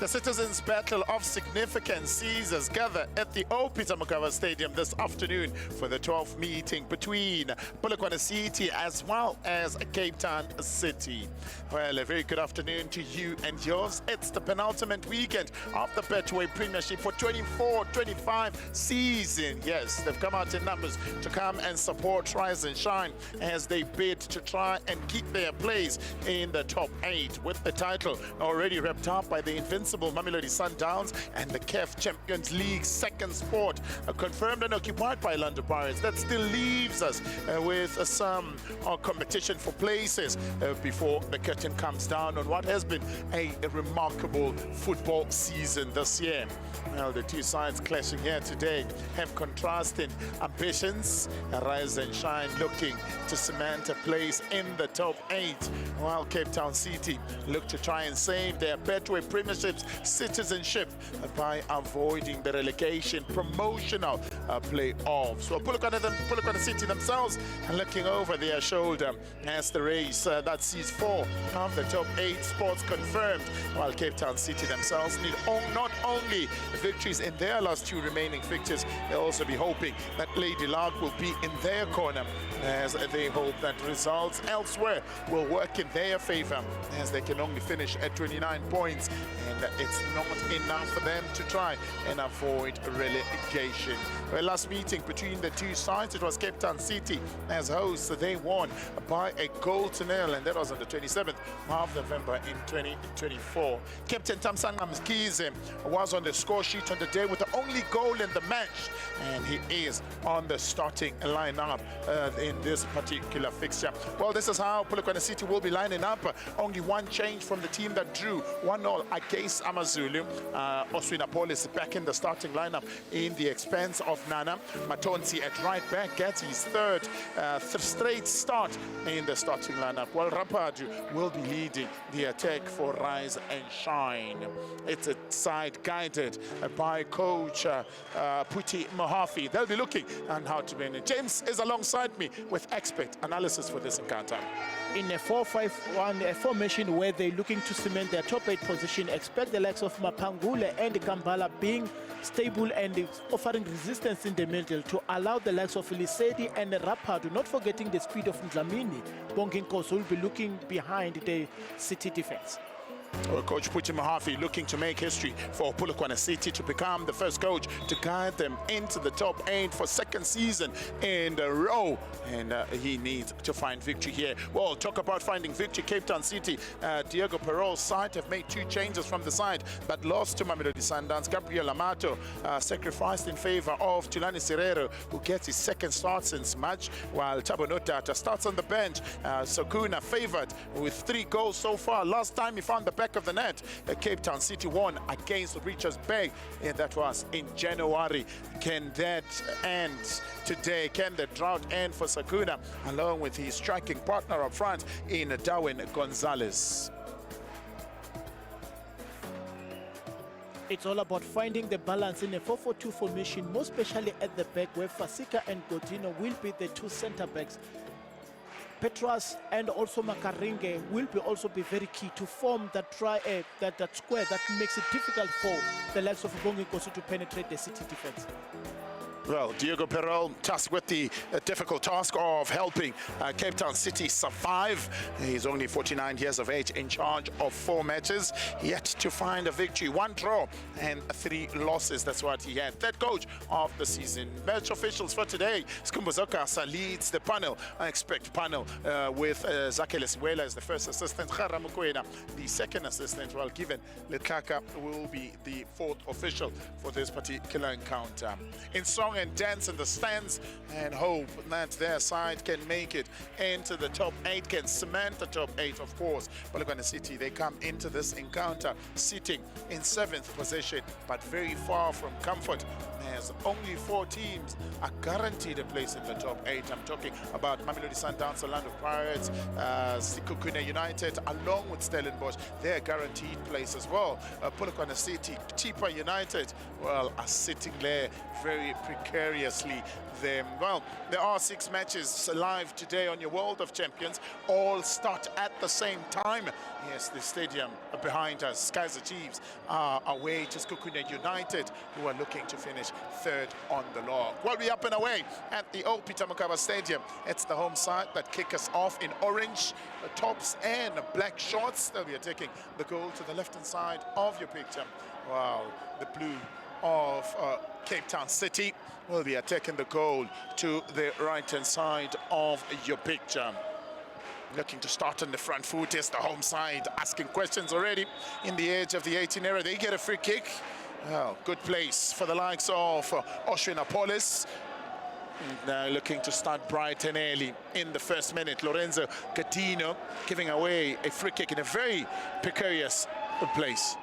The Citizens' Battle of Significance sees gather at the old Peter Mokaba Stadium this afternoon for the 12th meeting between Polokwane City as well as Cape Town City. Well, a very good afternoon to you and yours. It's the penultimate weekend of the Betway Premiership for 24-25 season. Yes, they've come out in numbers to come and support Rise and Shine as they bid to try and keep their place in the top 8, with the title already wrapped up by the invincible Mamelodi Sundowns and the CAF Champions League second spot confirmed and occupied by London Pirates. That still leaves us with some competition for places before the curtain comes down on what has been a remarkable football season this year. Well, the two sides clashing here today have contrasting ambitions. Rise and Shine looking to cement a place in the top 8, while Cape Town City look to try and save their Betway Premiership's citizenship by avoiding the relegation promotional playoffs. Well, Polokwane City themselves are looking over their shoulder as the race that sees 4 of the top 8 spots confirmed, while Cape Town City themselves need not only victories in their last 2 remaining fixtures, they'll also be hoping that Lady Luck will be in their corner, as they hope that results elsewhere will work in their favor, as they can only finish at 29 points, and it's not enough for them to try and avoid relegation. Well, last meeting between the two sides, it was Cape Town City as hosts. They won by a goal to nil, and that was on the 27th of November in 2024. Captain Tamsanga Mskize was on the score sheet on the day with the only goal in the match, and he is on the starting lineup in this particular fixture. Well, this is how Polokwane City will be lining up. Only one change from the team that drew 1-0 against AmaZulu. Oswina Paul is back in the starting lineup in the expense of Nana. Matonsi at right back gets his third straight start in the starting lineup, while Rapaju will be leading the attack for Rise and Shine. It's a side guided by coach Puti Mohafi. They'll be looking on how to win it. James is alongside me with expert analysis for this encounter. In a 4-5-1 formation where they're looking to cement their top 8 position, expect the likes of Mapangule and Kambala being stable and offering resistance in the middle to allow the likes of Lisedi and Rapadu, not forgetting the speed of Ndlamini. Bonginkoso will be looking behind the City defense. Well, Coach Puti Mohafi looking to make history for Polokwane City to become the first coach to guide them into the top 8 for second season in a row, and he needs to find victory here. Well, talk about finding victory. Cape Town City, Diego Perol's side have made 2 changes from the side that lost to Mamelodi Sundowns. Gabriel Amato sacrificed in favor of Tulani Serero, who gets his second start since March, while Thabo Notata starts on the bench. Sokuna favored with 3 goals so far. Last time he found the back of the net, Cape Town City won against Richards Bay, and that was in January. Can that end today? Can the drought end for Sakuna, along with his striking partner up front in Darwin Gonzalez? It's all about finding the balance in a 4-4-2 formation, most especially at the back, where Fasika and Godino will be the 2 center backs. Petras and also Makaringe will also be very key to form that square that makes it difficult for the likes of Bonginkoso to penetrate the City defense. Well, Diego Perol tasked with the difficult task of helping Cape Town City survive. He's only 49 years of age, in charge of 4 matches, yet to find a victory. 1 draw and 3 losses. That's what he had. Third coach of the season. Match officials for today. Skumbo Zokasa leads the panel. I expect panel with Zakele Siwela as the first assistant. Khara Mukwena, the second assistant, while given Letkaka will be the 4th official for this particular encounter. In song and dance in the stands, and hope that their side can make it into the top 8, can cement the top 8, of course. Polokwane City, they come into this encounter sitting in 7th position, but very far from comfort, as only 4 teams are guaranteed a place in the top 8. I'm talking about Mamelodi Sundowns, Orlando Pirates, Sikukune United, along with Stellenbosch. They're guaranteed place as well. Polokwane City, Tipa United, well, are sitting there very precarious precariously there. Well, there are 6 matches live today on your World of Champions. All start at the same time. Yes, the stadium behind us, Kaizer Chiefs, are away to Skukune United, who are looking to finish 3rd on the log. Well, we're up and away at the old Peter Mokaba Stadium. It's the home side that kick us off in orange tops and black shorts. They'll be taking the goal to the left-hand side of your picture. Wow, the blue of Cape Town City will be attacking the goal to the right-hand side of your picture. Looking to start on the front foot is the home side, asking questions already in the edge of the 18 area. They get a free kick. Well, good place for the likes of Oshwin Apollos. Now looking to start bright and early in the first minute. Lorenzo Gatino giving away a free kick in a very precarious place.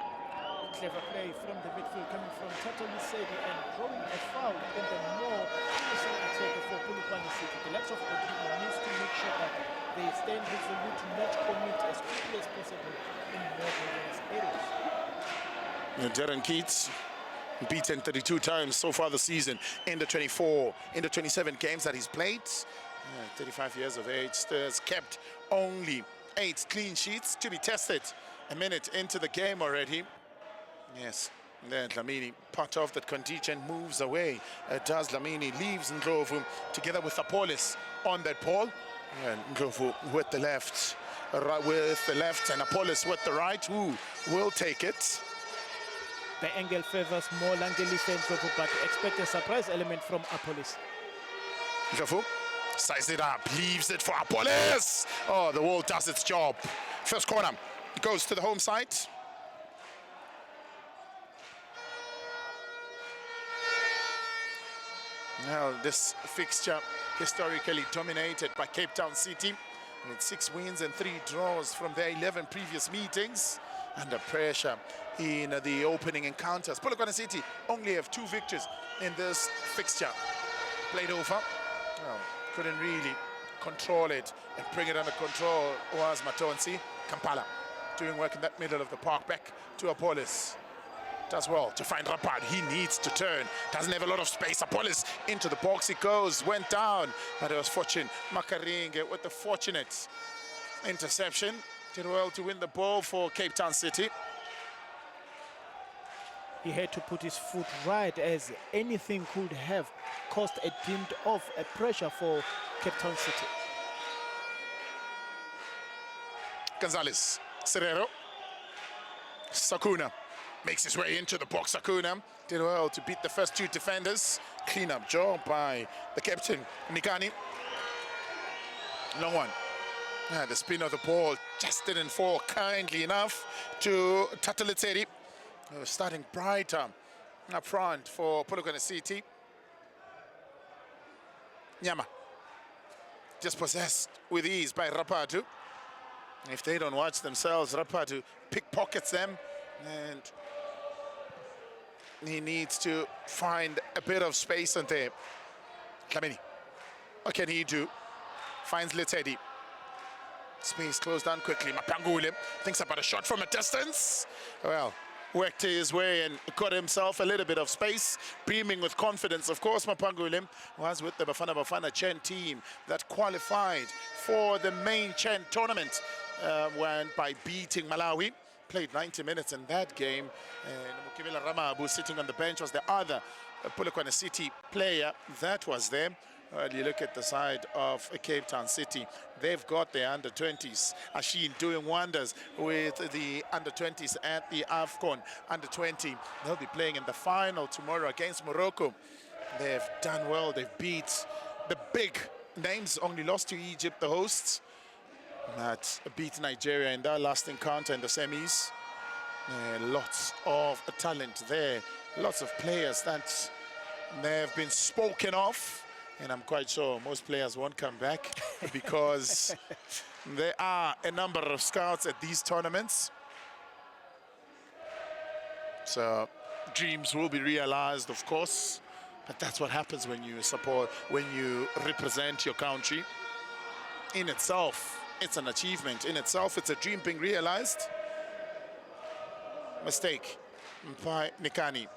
Clever play from the midfield coming from Tato Lisedi and drawing a foul in the more innocent attack for Polokwane City. The likes of Odino needs to make sure that they stand resolute to not commit as quickly as possible in more dangerous areas. Darren Keats beaten 32 times so far this season in the 27 games that he's played. 35 years of age, has kept only 8 clean sheets to be tested a minute into the game already. Yes, then Dlamini, part of that contingent, moves away. Does Dlamini, leaves Ndlovu together with Apollos on that ball. And Ndlovu with the left, and Apollos with the right, who will take it. The angle favors more Langelife and Ndlovu, but expect a surprise element from Apollos. Ndlovu sizes it up, leaves it for Apollos. Oh, the wall does its job. First corner goes to the home side. Now, this fixture historically dominated by Cape Town City with 6 wins and 3 draws from their 11 previous meetings. Under pressure in the opening encounters. Polokwane City only have 2 victories in this fixture. Played over. Well, couldn't really control it and bring it under control was Matonsi. Kampala doing work in that middle of the park. Back to Apollos. Does well to find Rapad. He needs to turn. Doesn't have a lot of space. Apollos into the box he goes. Went down. But it was fortune. Makaringe with the fortunate interception. Did well to win the ball for Cape Town City. He had to put his foot right as anything could have caused a dimmed off a pressure for Cape Town City. Gonzalez. Serrero. Sakuna makes his way into the box. Sakuna did well to beat the first 2 defenders. Clean up job by the captain, Nikani. Long one. The spin of the ball just didn't fall kindly enough to Tatalitseri. Starting brighter up front for Polokwane City. Nyama dispossessed with ease by Rapadu. If they don't watch themselves, Rapadu pickpockets them, and he needs to find a bit of space on there. Dlamini, what can he do? Finds Letedi. Space closed down quickly. Mapangule thinks about a shot from a distance. Well, worked his way and got himself a little bit of space, beaming with confidence. Of course, Mapangule was with the Bafana Chen team that qualified for the main Chen tournament by beating Malawi. Played 90 minutes in that game. And Mukibela Ramabu sitting on the bench was the other Polokwane City player that was there. You look at the side of Cape Town City, they've got their under-20s. Ashin doing wonders with the under-20s at the AFCON under-20. They'll be playing in the final tomorrow against Morocco. They've done well. They've beat the big names, only lost to Egypt, the hosts. That beat Nigeria in their last encounter in the semis. Lots of talent there. Lots of players that have been spoken of. And I'm quite sure most players won't come back because there are a number of scouts at these tournaments. So dreams will be realized, of course, but that's what happens when you when you represent your country. In itself, it's an achievement. In itself, it's a dream being realized. Mistake by Nikani.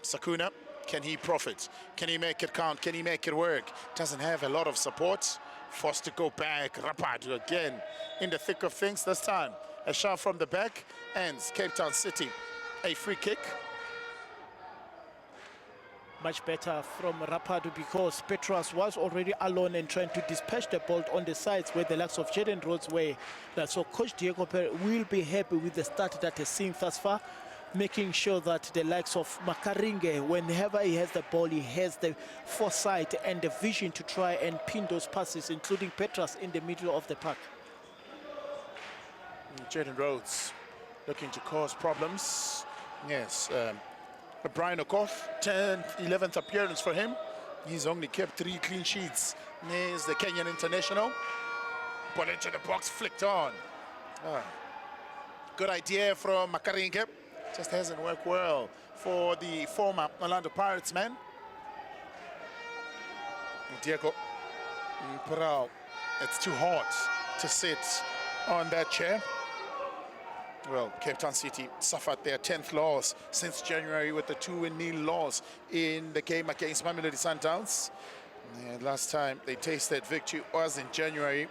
Sakuna Can he profit? Can he make it count? Can he make it work? Doesn't have a lot of support. Forced to go back. Rapadu again in the thick of things this time. A shot from the back ends Cape Town City. A free kick. Much better from Rapadu because Petras was already alone and trying to dispatch the ball on the sides where the likes of Jaden Rhodes were. So Coach Diego Perez will be happy with the start that he's seen thus far, making sure that the likes of Makaringe, whenever he has the ball, he has the foresight and the vision to try and pin those passes, including Petras in the middle of the park. Jaden Rhodes looking to cause problems. Yes, Brian Okoth, 10th, 11th appearance for him. He's only kept 3 clean sheets. There's the Kenyan international. Ball into the box, flicked on. Good idea from Makaringe. Just hasn't worked well for the former Orlando Pirates man. Diego Perao, it's too hot to sit on that chair. Well, Cape Town City suffered their 10th loss since January with the 2-0 loss in the game against Mamelodi Sundowns. And last time they tasted victory was in January.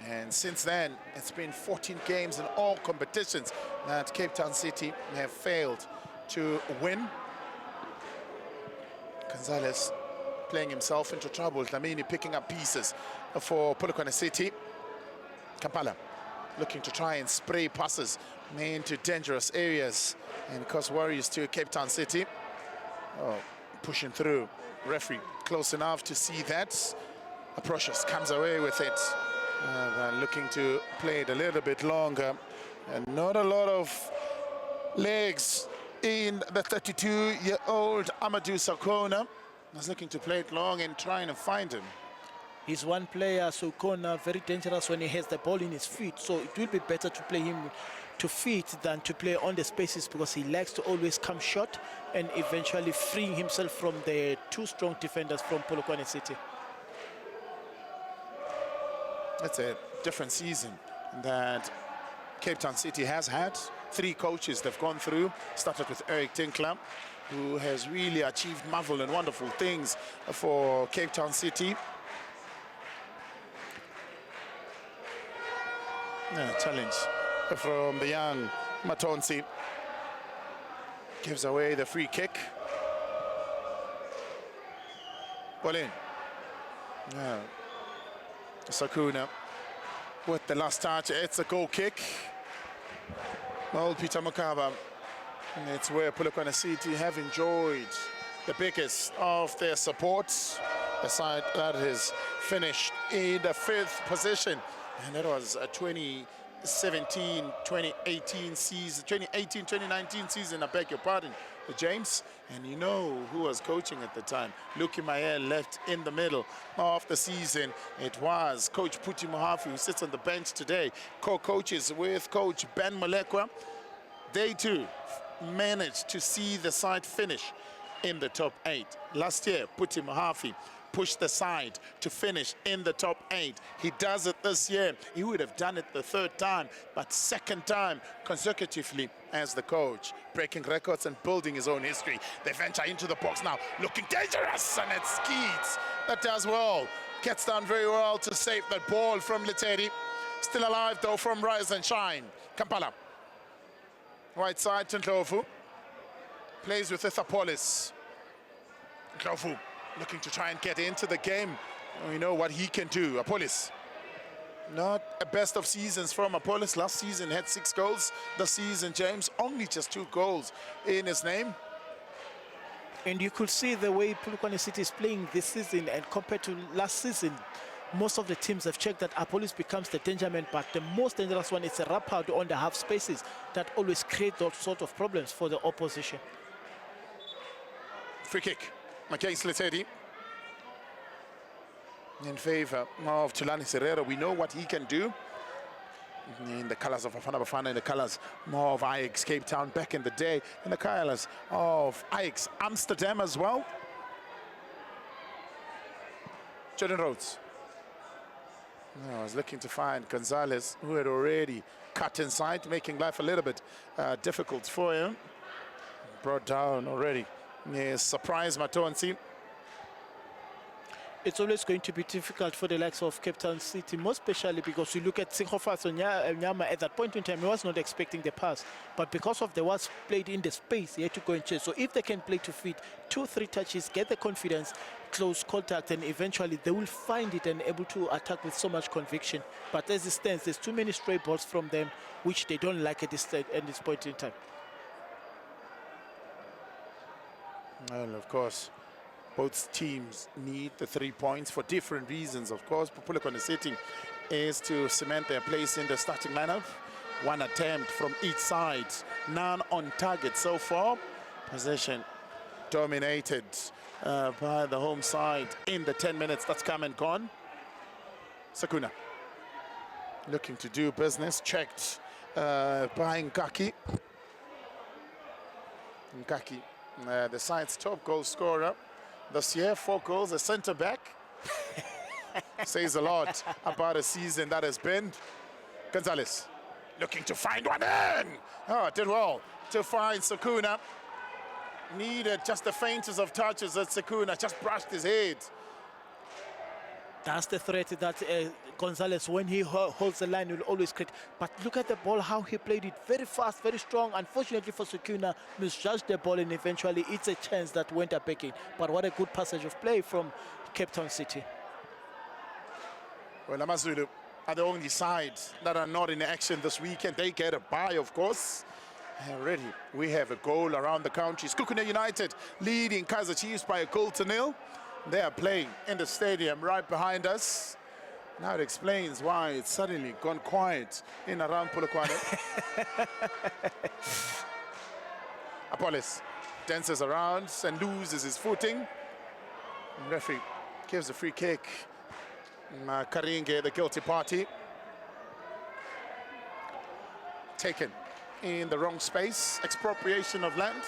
And since then, it's been 14 games in all competitions that Cape Town City have failed to win. Gonzalez playing himself into trouble. Dlamini picking up pieces for Polokwane City. Kampala looking to try and spray passes into dangerous areas and cause worries to Cape Town City. Oh, pushing through. Referee close enough to see that. Approaches, comes away with it. Looking to play it a little bit longer. And not a lot of legs in the 32-year-old Amadou Sakona. He's looking to play it long and trying to find him. He's one player, Sukona, very dangerous when he has the ball in his feet. So it will be better to play him to feet than to play on the spaces because he likes to always come short and eventually freeing himself from the 2 strong defenders from Polokwane City. That's a different season that Cape Town City has had. 3 coaches they've gone through. Started with Eric Tinkler, who has really achieved marvel and wonderful things for Cape Town City. Challenge from the young Matonsi. Gives away the free kick. Ball in. Sakuna with the last touch. It's a goal kick. Well, Peter Mokaba. It's where Polokwane City have enjoyed the biggest of their supports. A side that has finished in the 5th position. And that was a 2017-2018 season, 2018-2019 season, I beg your pardon, James. And you know who was coaching at the time. Luki Mayer left in the middle of the season. It was Coach Puti Mohafi, who sits on the bench today. Co-coaches with Coach Ben Molekwa. They too managed to see the side finish in the top 8. Last year, Puti Mohafi pushed the side to finish in the top 8. He does it this year. He would have done it the 3rd time, but 2nd time consecutively as the coach, breaking records and building his own history. They venture into the box now, looking dangerous, and it's Skeets that does well. Gets down very well to save that ball from Leteri. Still alive though from Rise and Shine. Kampala. Right side to Ndlovu. Plays with Ithapolis. Ndlovu looking to try and get into the game. We know what he can do. Apolis, not a best of seasons from Apolis. Last season had 6 goals. This season, James, only just 2 goals in his name. And you could see the way Polokwane City is playing this season and compared to last season. Most of the teams have checked that Apolis becomes the danger man, but the most dangerous one is a Rapado on the half spaces that always create those sort of problems for the opposition. Free kick against Leteri in favor of Tulani Serrero. We know what he can do in the colors of Bafana Bafana, in the colors of Ajax Cape Town back in the day, in the colors of Ajax Amsterdam as well. Jaden Rhodes. I was looking to find Gonzalez, who had already cut inside, making life a little bit difficult for him. Brought down already Yes, surprise Matonsi. It's always going to be difficult for the likes of Cape Town City, most especially because you look at Singofaso Nyama at that point in time, he was not expecting the pass. But because of the was played in the space, he had to go and chase. So if they can play to feet, 2-3 touches, get the confidence, close contact, and eventually they will find it and able to attack with so much conviction. But as it stands, there's too many stray balls from them, which they don't like at this point in time. Well, of course, both teams need the 3 points for different reasons. Of course, Polokwane City is to cement their place in the starting lineup. One attempt from each side, none on target so far. Possession dominated by the home side in the 10 minutes that's come and gone. Sakuna looking to do business, checked by Nkaki. Nkaki, the side's top goal scorer this year, 4 goals, a centre back. Says a lot about a season that has been. Gonzalez looking to find one in. Oh, did well to find Sakuna. Needed just the faintest of touches that Sakuna just brushed his head. That's the threat that Gonzalez, when he holds the line, will always create. But look at the ball, how he played it. Very fast, very strong. Unfortunately for Sakuna, misjudged the ball, and eventually it's a chance that went up again. But what a good passage of play from Cape Town City. Well, Amazulu are the only side that are not in action this weekend. They get a bye, of course. Already, we have a goal around the country. Skukune United leading Kaizer Chiefs by a goal to nil. They are playing in the stadium right behind us. Now it explains why it's suddenly gone quiet in around Polokwane. Apollos dances around and loses his footing. And referee gives a free kick. Karinge, the guilty party. Taken in the wrong space. Expropriation of land.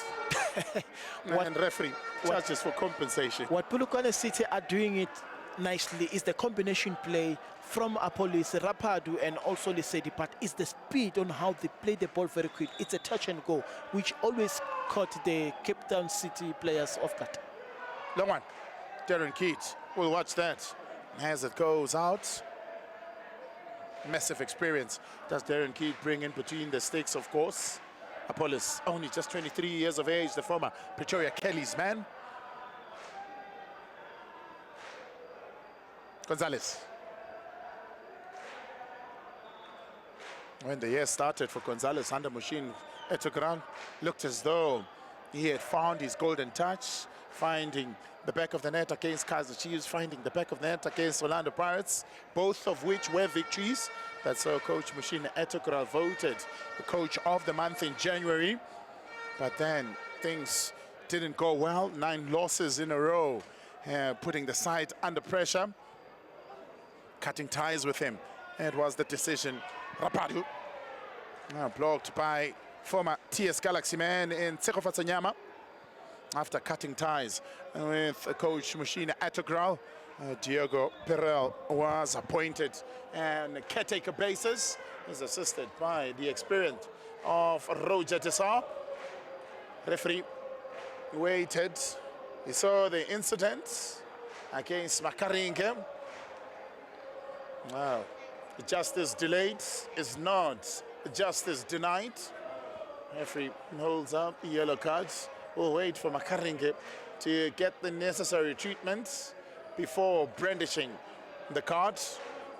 And referee charges for compensation. What Polokwane City are doing it nicely is the combination play from Apollos, Rapadu, and also Lesedi, but it's the speed on how they play the ball very quick. It's a touch and go, which always caught the Cape Town City players off guard. Long one. Darren Keats will watch that as it goes out. Massive experience does Darren Keat bring in between the sticks, of course. Apollos, only just 23 years of age, the former Pretoria Kelly's man. Gonzalez. When the year started for Gonzalez under Mushin Etogran, looked as though he had found his golden touch, finding the back of the net against Kaizer Chiefs, finding the back of the net against Orlando Pirates, both of which were victories. That's how Coach Mushin Etogran voted the coach of the month in January. But then things didn't go well. 9 losses in a row, putting the side under pressure. Cutting ties with him. It was the decision. Rapadu, now blocked by former TS Galaxy man in Tsekofatsa Nyama. After cutting ties with Coach Mushina Atogral, Diego Perel was appointed on a caretaker basis. He's assisted by the experience of Roger Tessar. Referee waited. He saw the incident against Makaringe. Wow. Justice delayed is not justice denied. Referee holds up yellow cards. We'll wait for Makaringe to get the necessary treatment before brandishing the card.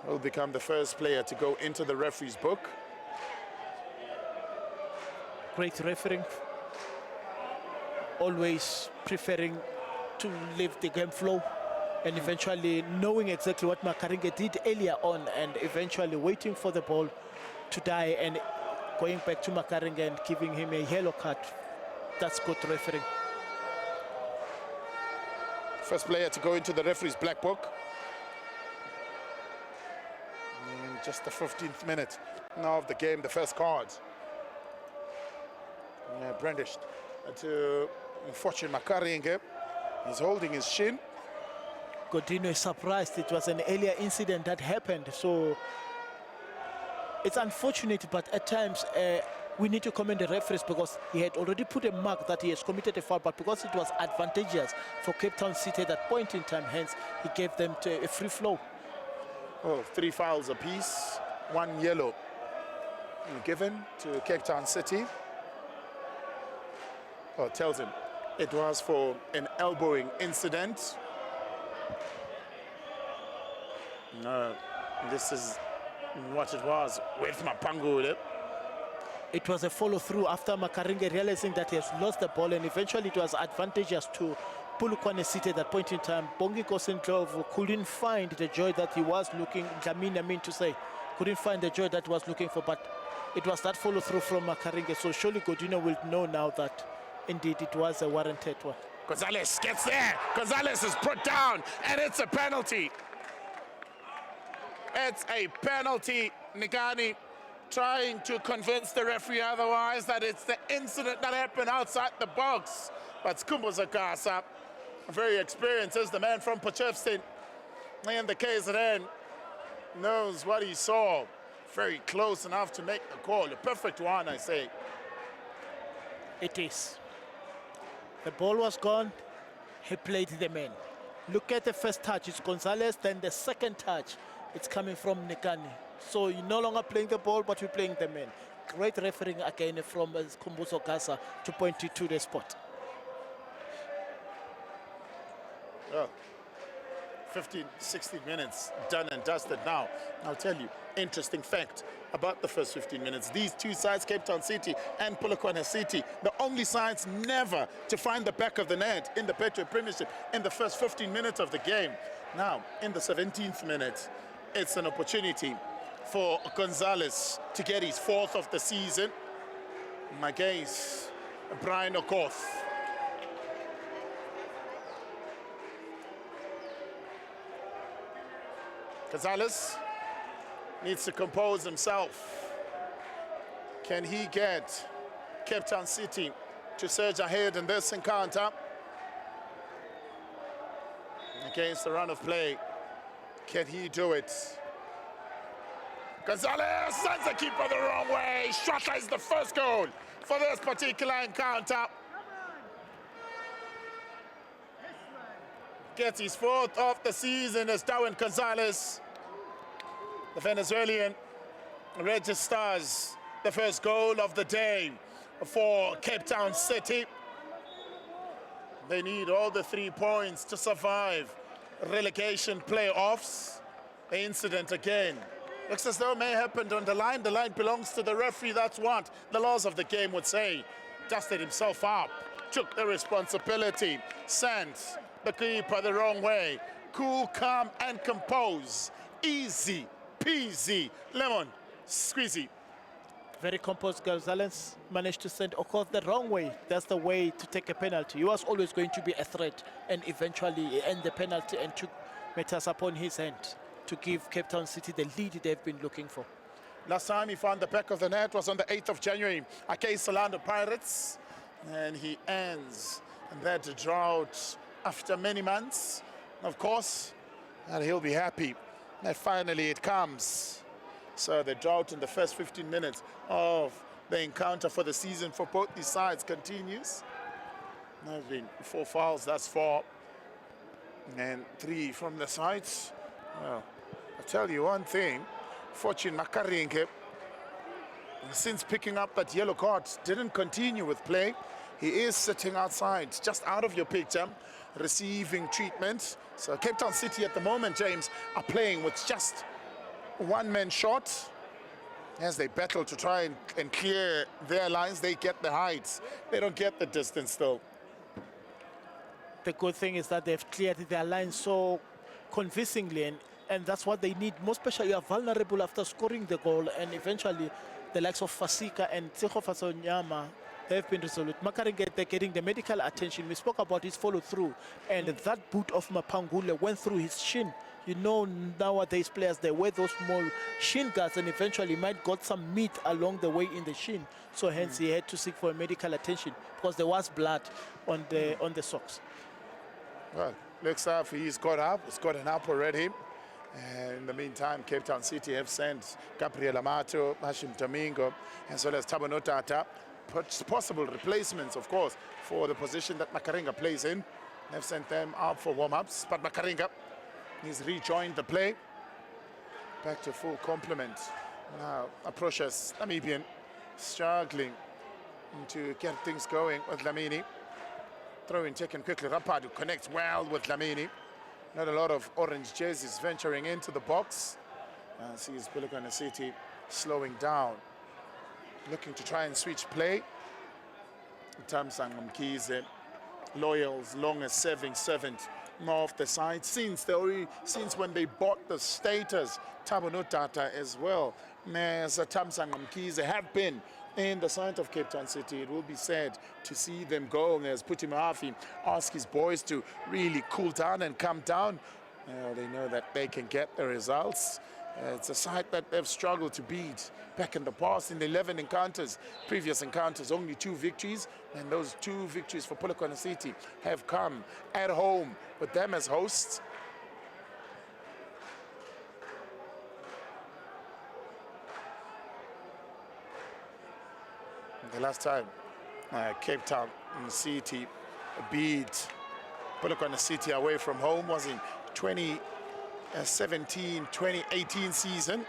Will become the first player to go into the referee's book. Great refereeing. Always preferring to leave the game flow and eventually knowing exactly what Makaringe did earlier on and eventually waiting for the ball to die and going back to Makaringe and giving him a yellow card. That's good refereeing. First player to go into the referee's black book. In just the 15th minute now of the game, the first card. Brandished to Fortune Makaringe. He's holding his shin. Godino is surprised. It was an earlier incident that happened. So it's unfortunate, but at times we need to commend the referees because he had already put a mark that he has committed a foul, but because it was advantageous for Cape Town City at that point in time, hence he gave them a free flow. Oh, 3 fouls apiece, 1 yellow given to Cape Town City. Oh, tells him it was for an elbowing incident. No, this is what it was with Mapangule. It was a follow-through after Makaringe realizing that he has lost the ball, and eventually it was advantageous to Polokwane City at that point in time. Bongi Kosentlov couldn't find the joy that he was looking, couldn't find the joy that he was looking for, but it was that follow-through from Makaringe. So surely Godino will know now that indeed it was a warranted one. Gonzalez gets there. Gonzalez is put down, and it's a penalty. It's a penalty. Nigani trying to convince the referee otherwise that it's the incident that happened outside the box. But Skumbo Zakasa, very experienced, is the man from Potchefstroom in the KZN, knows what he saw. Very close enough to make the call. A perfect one, I say. It is. The ball was gone. He played the man. Look at the first touch. It's Gonzalez. Then the second touch, it's coming from Nikani. So you're no longer playing the ball, but you're playing the man. Great refereeing again from Kumbuzo Gasa to point you to the spot. Oh, 15, 16 minutes done and dusted now. I'll tell you, interesting fact about the first 15 minutes. These two sides, Cape Town City and Polokwane City, the only sides never to find the back of the net in the Betway Premiership in the first 15 minutes of the game. Now, in the 17th minute, it's an opportunity for Gonzalez to get his 4th of the season against Brian Okoth. Gonzalez needs to compose himself. Can he get Cape Town City to surge ahead in this encounter? Against the run of play, can he do it? Gonzalez sends the keeper the wrong way. Shotla is the first goal for this particular encounter. Gets his 4th of the season as Darwin Gonzalez, the Venezuelan, registers the first goal of the day for Cape Town City. They need all the 3 points to survive relegation playoffs. The incident again looks as though it may have happened on the line. The line belongs to the referee. That's what the laws of the game would say. Dusted himself up, took the responsibility, sent the keeper the wrong way. Cool, calm, and compose. Easy peasy, lemon squeezy. Very composed. Gonzalez managed to send Okoth the wrong way. That's the way to take a penalty. He was always going to be a threat, and eventually end the penalty and took matters upon his hand to give Cape Town City the lead they've been looking for. Last time he found the back of the net was on the 8th of January against Orlando Pirates, and he ends that drought after many months, of course, and he'll be happy that finally it comes. So the drought in the first 15 minutes of the encounter for the season for both these sides continues. There have been 4 fouls thus far, and 3 from the sides. Well, I'll tell you one thing, Fortune Makaringe, since picking up that yellow card, didn't continue with play. He is sitting outside, just out of your picture, receiving treatment. So Cape Town City at the moment, James, are playing with just 1 man short. As they battle to try and clear their lines, they get the heights. They don't get the distance, though. The good thing is that they've cleared their lines so convincingly, and that's what they need. Most especially, you are vulnerable after scoring the goal, and eventually the likes of Fasika and Tseho Fasonyama, they've been resolute. Makaringe, they're getting the medical attention. We spoke about his follow-through, and that boot of Mapangule went through his shin. You know, nowadays players, they wear those small shin guards, and eventually might got some meat along the way in the shin. So hence he had to seek for medical attention because there was blood on the socks. Well, looks like he's got up. He's gotten up already. In the meantime, Cape Town City have sent Gabriel Amato, Hashim Domingo, as well as Thabo Notata, possible replacements, of course, for the position that Makaringa plays in. They've sent them out for warm-ups, but Makaringa, he's rejoined the play. Back to full complement. Now, Aprocious Namibian struggling to get things going with Lamini. Throw in taken quickly. Rapadu connects well with Lamini. Not a lot of orange jerseys venturing into the box. Sees Polokwane City slowing down. Looking to try and switch play. Tamsang Mkize, Loyal's longest serving servant, more off the side. Since when they bought the status, Thabo Notata as well as Tamsang Mkize have been in the side of Cape Town City. It will be sad to see them go as Puti Mahafi asks his boys to really cool down and calm down. They know that they can get the results. It's a side that they've struggled to beat back in the past. In the 11 encounters, previous encounters, only 2 victories. And those 2 victories for Polokwane City have come at home with them as hosts. The last time Cape Town City beat Polokwane City away from home was in 2017-2018 season.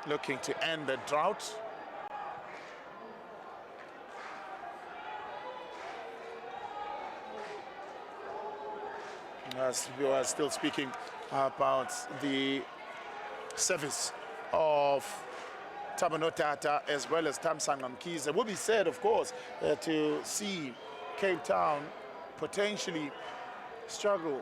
Looking to end the drought. As we are still speaking about the service of Thabo Notata as well as Tamsang Mkize. It will be said, of course, to see Cape Town potentially struggle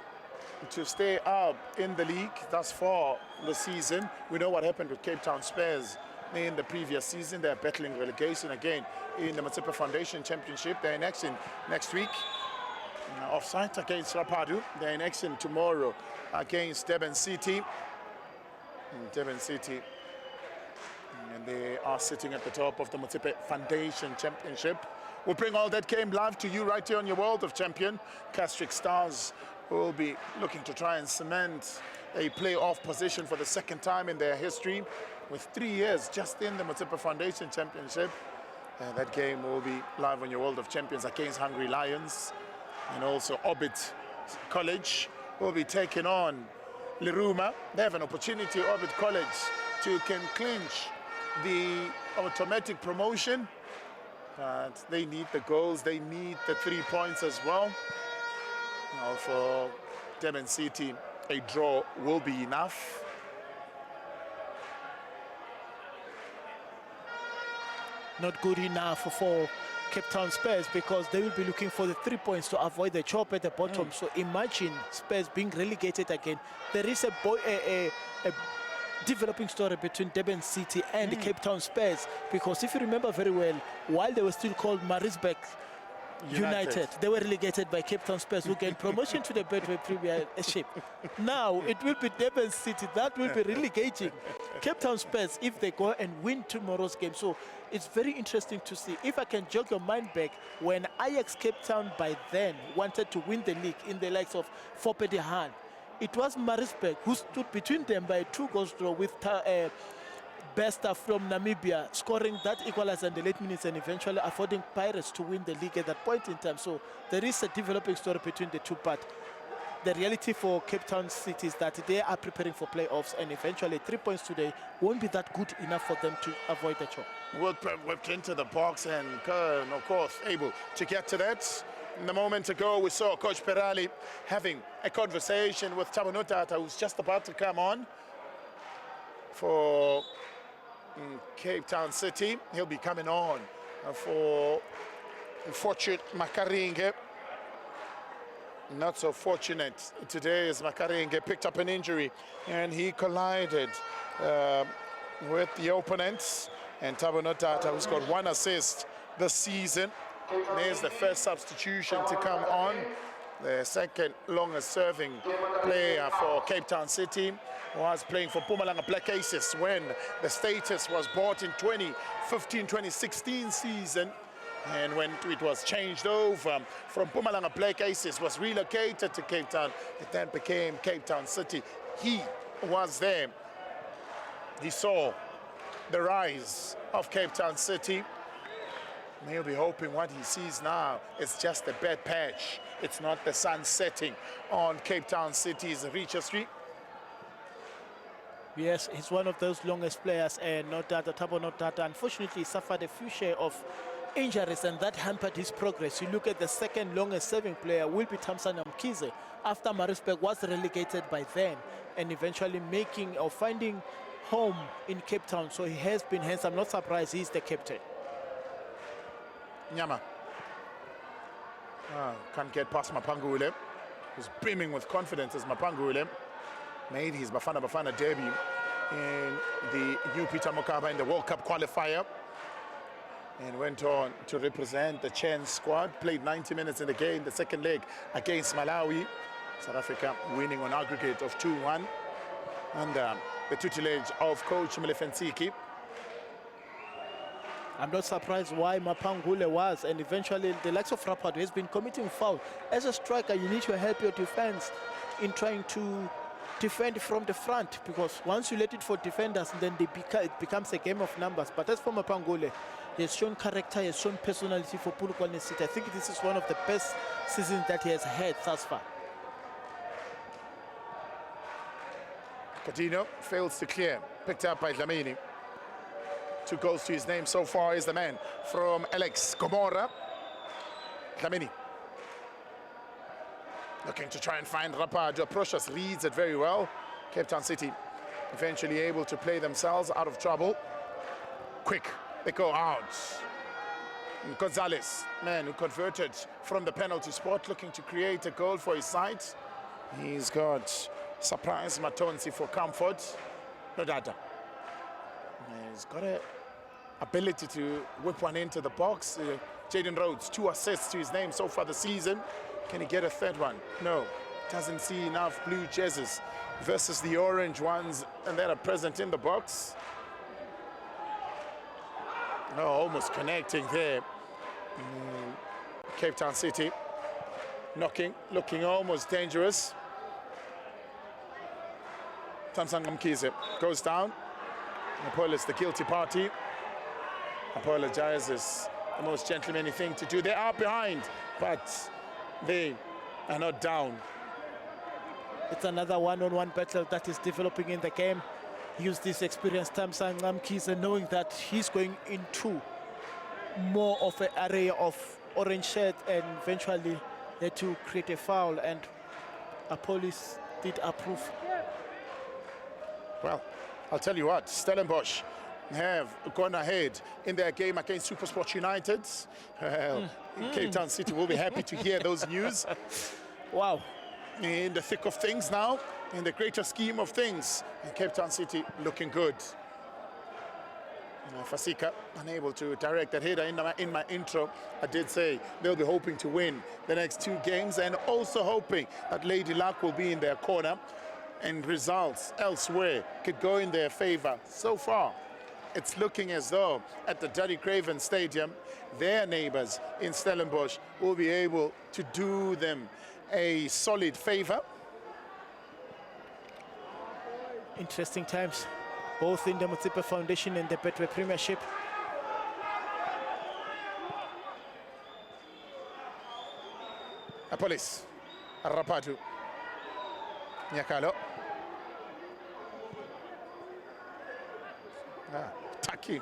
to stay up in the league thus far this season. We know what happened with Cape Town Spurs in the previous season. They're battling relegation again in the Motsepe Foundation Championship. They're in action next week. Off-site against Rapadu. They're in action tomorrow against Durban City. Durban City. And they are sitting at the top of the Motsepe Foundation Championship. We'll bring all that game live to you right here on your World of Champion. Castric Stars will be looking to try and cement a playoff position for the second time in their history, with 3 years just in the Motsepe Foundation Championship. That game will be live on your World of Champions against Hungry Lions. And also Orbit College will be taking on Liruma. They have an opportunity, Orbit College, to can clinch the automatic promotion. But they need the goals, they need the 3 points as well. Now for Durban City, a draw will be enough. Not good enough for Cape Town Spurs, because they will be looking for the 3 points to avoid the chop at the bottom. So imagine Spurs being relegated again. There is a developing story between Durban City and Cape Town Spurs, because if you remember very well, while they were still called Maritzburg United, they were relegated by Cape Town Spurs, who gained promotion to the Betway Premiership. Now it will be Durban City that will be relegating Cape Town Spurs if they go and win tomorrow's game. So it's very interesting to see. If I can jog your mind back, when Ajax Cape Town by then wanted to win the league in the likes of Fopedi Han, it was Maritzburg who stood between them by a 2-goal draw, with Besta from Namibia scoring that equalizer in the late minutes and eventually affording Pirates to win the league at that point in time. So there is a developing story between the two, but the reality for Cape Town City is that they are preparing for playoffs, and eventually 3 points today won't be that good enough for them to avoid the chop. Whipped into the box and of course able to get to that. A moment ago we saw Coach Perali having a conversation with Thabo Notata, who's just about to come on for Cape Town City. He'll be coming on for Fortune Makaringe. Not so fortunate today as Makaringe picked up an injury and he collided with the opponents. And Thabo Notata, who's got 1 assist this season, there's the first substitution to come on. The second longest serving player for Cape Town City, was playing for Mpumalanga Black Aces when the status was bought in 2015-2016 season. And when it was changed over from Mpumalanga Black Aces, was relocated to Cape Town, it then became Cape Town City he was there. He saw the rise of Cape Town City. He'll be hoping what he sees now is just a bad patch. It's not the sun setting on Cape Town City's registry. Yes, he's one of those longest players, and not that Thabo not that. Unfortunately, he suffered a few share of injuries, and that hampered his progress. You look at the second longest serving player, will be Thamsanqa Mkhize, after Maritzburg was relegated by then, and eventually making or finding home in Cape Town. So he has been, hence I'm not surprised he's the captain. Nyama. Can't get past Mapangule, who's brimming with confidence as Mapangule made his Bafana Bafana debut in the new Peter Mokaba in the World Cup qualifier, and went on to represent the Chance squad. Played 90 minutes in the game, the second leg against Malawi. South Africa winning on aggregate of 2-1 under the tutelage of coach Mlefensiki. I'm not surprised why Mapangule was, and eventually the likes of Rapado has been committing foul. As a striker, you need to help your defense in trying to defend from the front, because once you let it for defenders, then it becomes a game of numbers. But as for Mapangule, he has shown character, he has shown personality for Polokwane City. I think this is one of the best seasons that he has had thus far. Coutinho fails to clear, picked up by Dlamini. 2 goals to his name so far is the man from Alex Gomora. Dlamini looking to try and find Rapado. Approaches, reads it very well. Cape Town City eventually able to play themselves out of trouble. Quick, they go out. And Gonzalez, man who converted from the penalty spot, looking to create a goal for his side. He's got Surprise Matonsi for comfort. No data. He's got a ability to whip one into the box. Jaden Rhodes, 2 assists to his name so far this season. Can he get a third one? No. Doesn't see enough blue jerseys versus the orange ones and that are present in the box. No, almost connecting there. Cape Town City knocking, looking almost dangerous. Thamsanqa Mkhize goes down. Apollo is the guilty party. Apologizes, the most gentlemanly thing to do. They are behind, but they are not down. It's another one-on-one battle that is developing in the game. Use this experienced Thamsanqa Mkhize, knowing that he's going into more of an area of orange shirt, and eventually had to create a foul, and police did approve. Well, I'll tell you what, Stellenbosch have gone ahead in their game against SuperSport United. Well, Cape Town City will be happy to hear those news. Wow. In the thick of things now, in the greater scheme of things, and Cape Town City looking good. Fasika unable to direct that header. In my intro, I did say they'll be hoping to win the next 2 games, and also hoping that Lady Luck will be in their corner and results elsewhere could go in their favor. So far, it's looking as though at the Daddy Craven Stadium, their neighbors in Stellenbosch will be able to do them a solid favor. Interesting times, both in the Motsepe Foundation and the Betway Premiership. Police, Rapado, Nyakalo. Taki.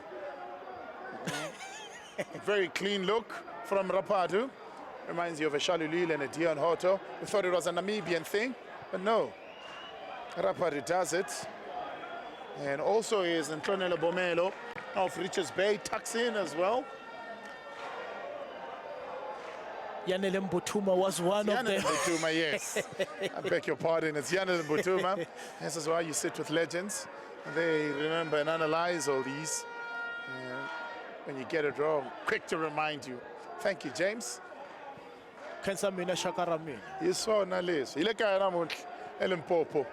Very clean look from Rapado. Reminds you of a Shalulile and a Dion Hoto. We thought it was a Namibian thing, but no. Rapado does it. And also is Ntlonelo Bomelo of Richards Bay, tucks in as well. Yanele Mbutuma was one of them. Yanele Mbutuma, yes. I beg your pardon, it's Yanele Mbutuma. This is why you sit with legends. They remember and analyze all these. When you get it wrong, quick to remind you. Thank you, James. Kensamina Shakaramina. You saw Nalis. You look at Elimpopo.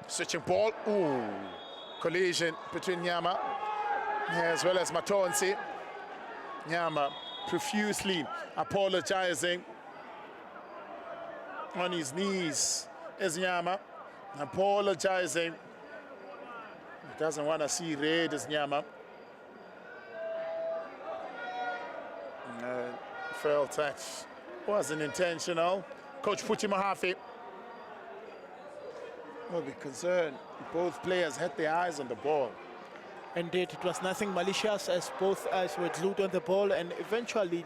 Switching ball. Ooh. Collision between Nyama as well as Matonsi. Nyama profusely apologizing. on his knees, Nyama, apologizing. He doesn't want to see red as Nyama. Felt that wasn't intentional. Coach Puti Mahafi will be concerned. Both players had their eyes on the ball. Indeed, it was nothing malicious as both eyes were glued on the ball, and eventually,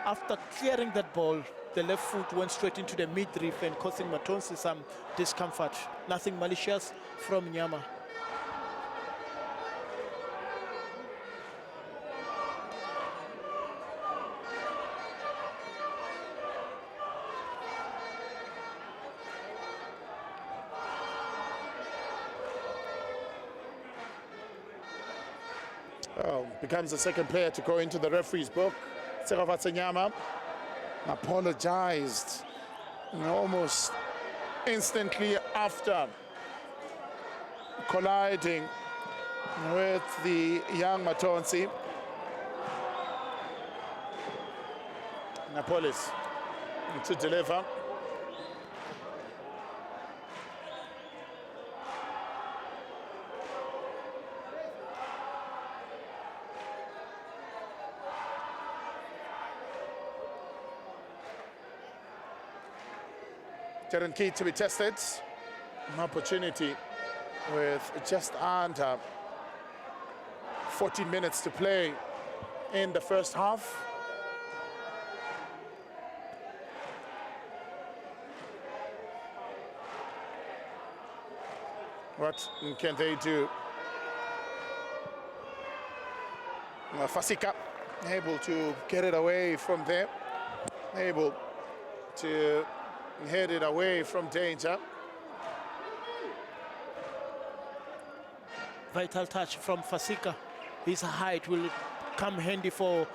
after clearing that ball, the left foot went straight into the midriff and causing Matonsi some discomfort. Nothing malicious from Nyama. Becomes the second player to go into the referee's book. Seravatse Nyama apologized almost instantly after colliding with the young Matonsi. Napolis to deliver. Darren Key to be tested. An opportunity with just under 14 minutes to play in the first half. What can they do? Fasika able to get it away from there. Able to head it away from danger. Vital touch from Fasika. His height will come handy for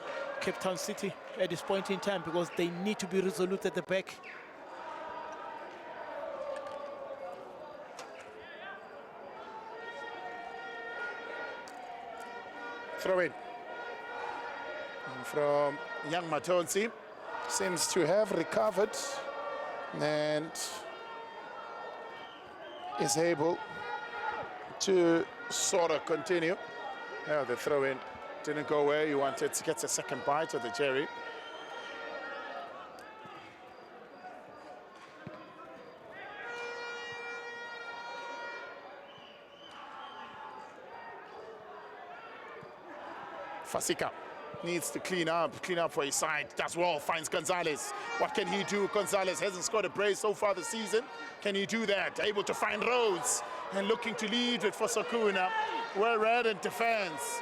Cape Town City at this point in time because they need to be resolute at the back. Throw in from young Matonsi. Seems to have recovered and is able to sort of continue. Yeah, the throw in didn't go where you wanted. To get a second bite of the cherry. Fasika needs to clean up for his side. That's well, finds Gonzalez. What can he do? Gonzalez hasn't scored a brace so far this season. Can he do that? Able to find Rhodes and looking to lead it for Sakuna. Well read in defense.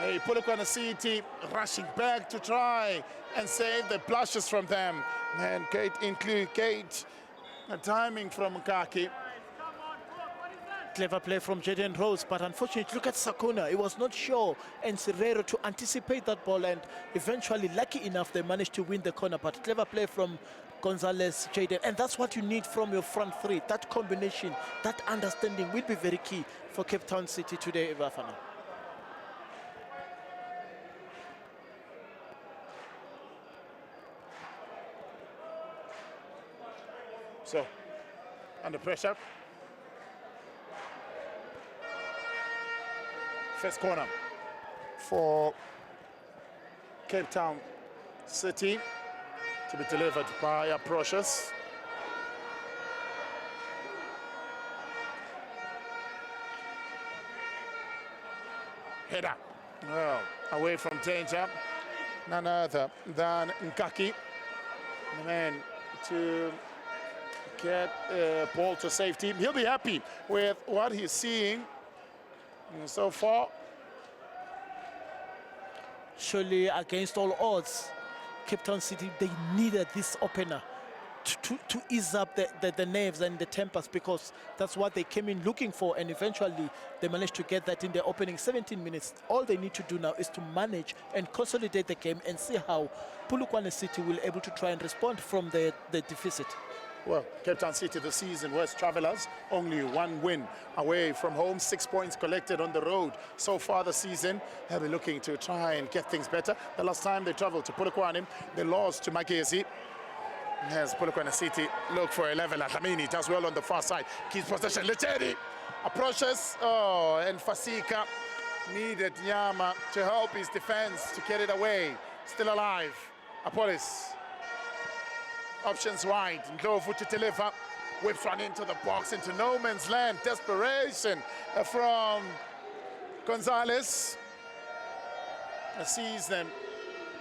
Hey, Polokwane City rushing back to try and save the blushes from them. And Kate, timing from Kaki. Clever play from Jaden Rose, but unfortunately, look at Sakuna. He was not sure and Serrero to anticipate that ball, and eventually, lucky enough, they managed to win the corner. But clever play from Gonzalez, Jaden, and that's what you need from your front three. That combination, that understanding will be very key for Cape Town City today, Bafana. So, under pressure. First corner for Cape Town City to be delivered by Precious. Header, well, away from danger. None other than Nkaki, the man to get ball to safety. He'll be happy with what he's seeing so far. Surely, against all odds, Cape Town City, they needed this opener to ease up the nerves and the tempers, because that's what they came in looking for, and eventually they managed to get that in the opening 17 minutes. All they need to do now is to manage and consolidate the game and see how Polokwane City will able to try and respond from the deficit. Well, Cape Town City this season, West Travellers, only one win away from home, 6 points collected on the road so far this season. They'll be looking to try and get things better. The last time they traveled to Polokwane, they lost to Magezi. As Polokwane City look for a level, Dlamini does well on the far side. Keeps possession. Lecheri approaches. Oh, and Fasika needed Nyama to help his defense to get it away. Still alive. Apolis. Options wide. Ndlovu to deliver. Whips one into the box, into no man's land. Desperation from Gonzalez. Sees them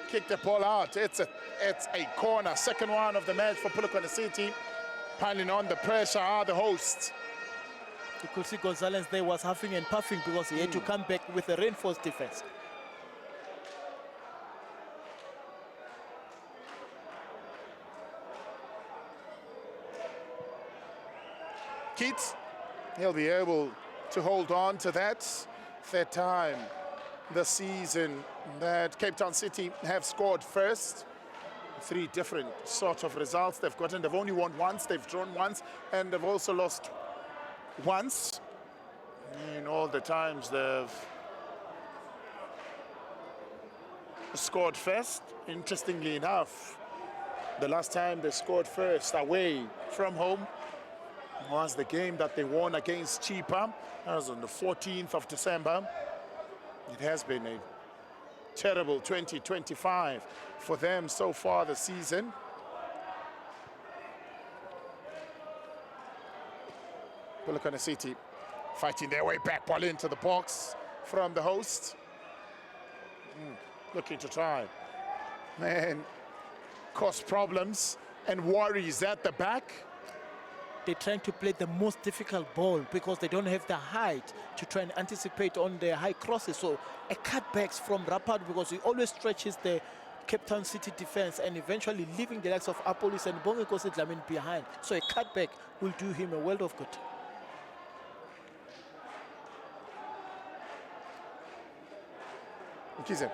kick the ball out. It's a corner. Second one of the match for Polokwane City. Piling on the pressure are the hosts. You could see Gonzalez there was huffing and puffing because he had to come back with a reinforced defense. Keats, he'll be able to hold on to that. Third time this season that Cape Town City have scored first. Three different sort of results they've gotten. They've only won once, they've drawn once, and they've also lost once. In all the times they've scored first. Interestingly enough, the last time they scored first away from home was the game that they won against Chipa. That was on the 14th of December. It has been a terrible 2025 for them so far this season. Polokwane City fighting their way back, ball into the box from the host. Looking to try and cause problems and worries at the back. They're trying to play the most difficult ball because they don't have the height to try and anticipate on the high crosses. So a cutbacks from Rapad because he always stretches the Cape Town City defense and eventually leaving the likes of Apolis and Bongekosi Dlamini behind. So a cutback will do him a world of good. Mkize.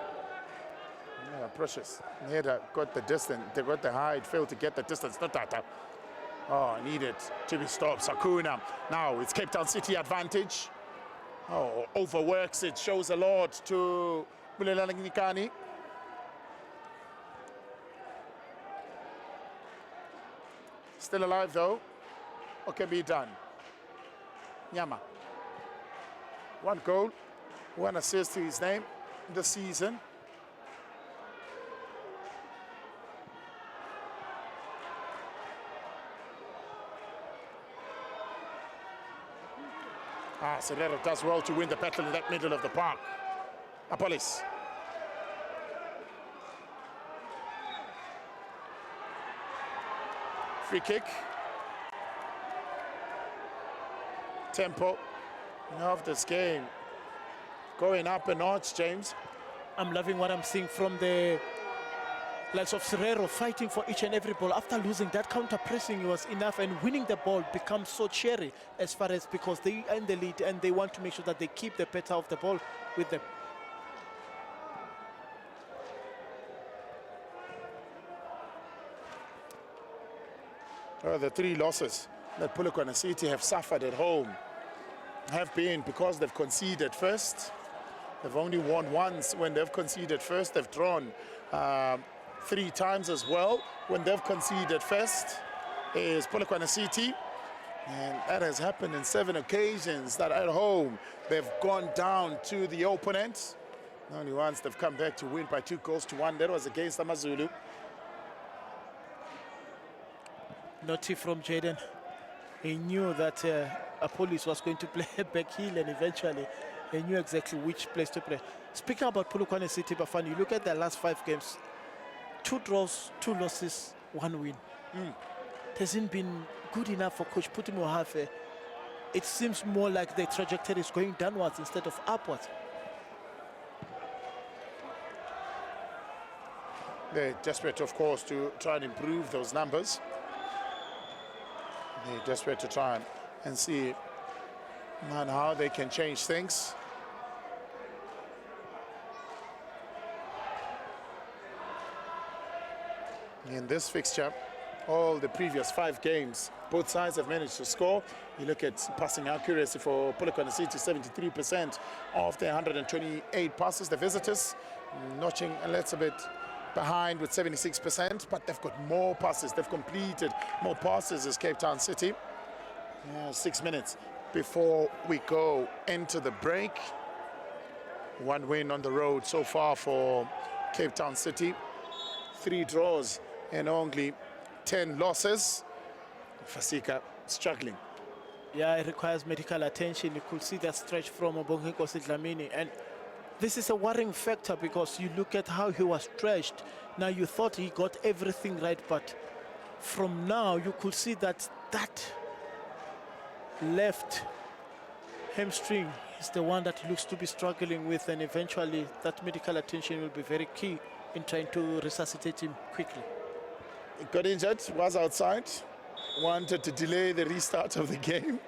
Yeah, precious. Neda got the distance. They got the height, failed to get the distance. Not that. Oh, needed to be stopped. Sakuna. Now it's Cape Town City advantage. Oh, overworks it. Shows a lot to Bulelani Nikani. Still alive though. What can be done? Nyama. One goal, one assist to his name this season. Serrero does well to win the battle in that middle of the park. Apolis. Free kick. Tempo of this game going up a notch, James. I'm loving what I'm seeing from the likes of Serrero fighting for each and every ball. After losing that counter pressing was enough, and winning the ball becomes so cheery as far as because they are in the lead and they want to make sure that they keep the better of the ball with them. The three losses that Polokwane City have suffered at home have been because they've conceded first. They've only won once when they've conceded first. They've drawn 3 times as well when they've conceded first is Polokwane City, and that has happened in 7 occasions that at home they've gone down to the opponent. Only once they've come back to win by 2-1. That was against Amazulu. Naughty from Jaden. He knew that Apolis was going to play back heel, and eventually he knew exactly which place to play. Speaking about Polokwane City, Bafana, you look at their last 5 games, 2 draws, 2 losses, 1 win. It hasn't been good enough for Coach Putimohafe. It seems more like the trajectory is going downwards instead of upwards. They're desperate, of course, to try and improve those numbers. They're desperate to try and see how they can change things. In this fixture, all the previous 5 games, both sides have managed to score. You look at passing accuracy for Polokwane City, 73% of their 128 passes. The visitors notching a little bit behind with 76%, but they've got more passes. They've completed more passes as Cape Town City. 6 minutes before we go into the break. One win on the road so far for Cape Town City. 3 draws and only 10 losses. Fasika struggling. Yeah, it requires medical attention. You could see that stretch from Obonginkosi Dlamini. And this is a worrying factor because you look at how he was stretched. Now you thought he got everything right, but from now you could see that left hamstring is the one that he looks to be struggling with, and eventually that medical attention will be very key in trying to resuscitate him quickly. He got injured, was outside, wanted to delay the restart of the game,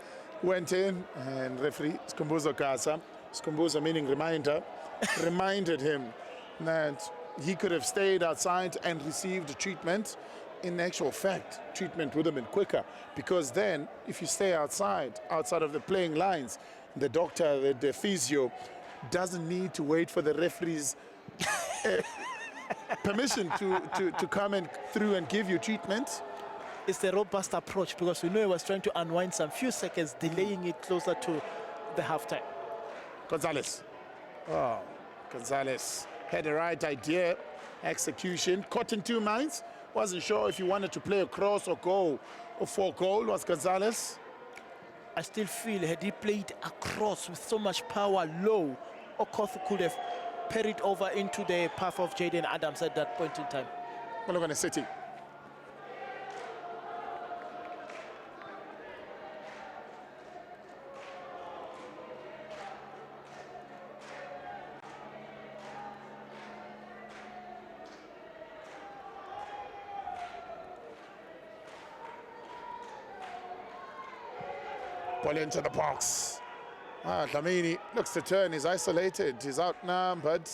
went in, and referee Skumbuzo Kasa, Skumbuzo meaning reminder, reminded him that he could have stayed outside and received treatment. In actual fact, treatment would have been quicker, because then if you stay outside of the playing lines, the doctor, the physio, doesn't need to wait for the referee's permission to come through and give you treatment. It's the robust approach, because we know he was trying to unwind some few seconds, delaying it closer to the halftime. Gonzalez. Oh, Gonzalez had the right idea, execution, caught in 2 minds. Wasn't sure if he wanted to play a cross or goal or for goal. Was Gonzalez. I still feel had he played across with so much power low, Okoth could have parried over into the path of Jaden Adams at that point in time. Polokwane City. Ball into the box. Dlamini looks to turn. He's isolated. He's outnumbered.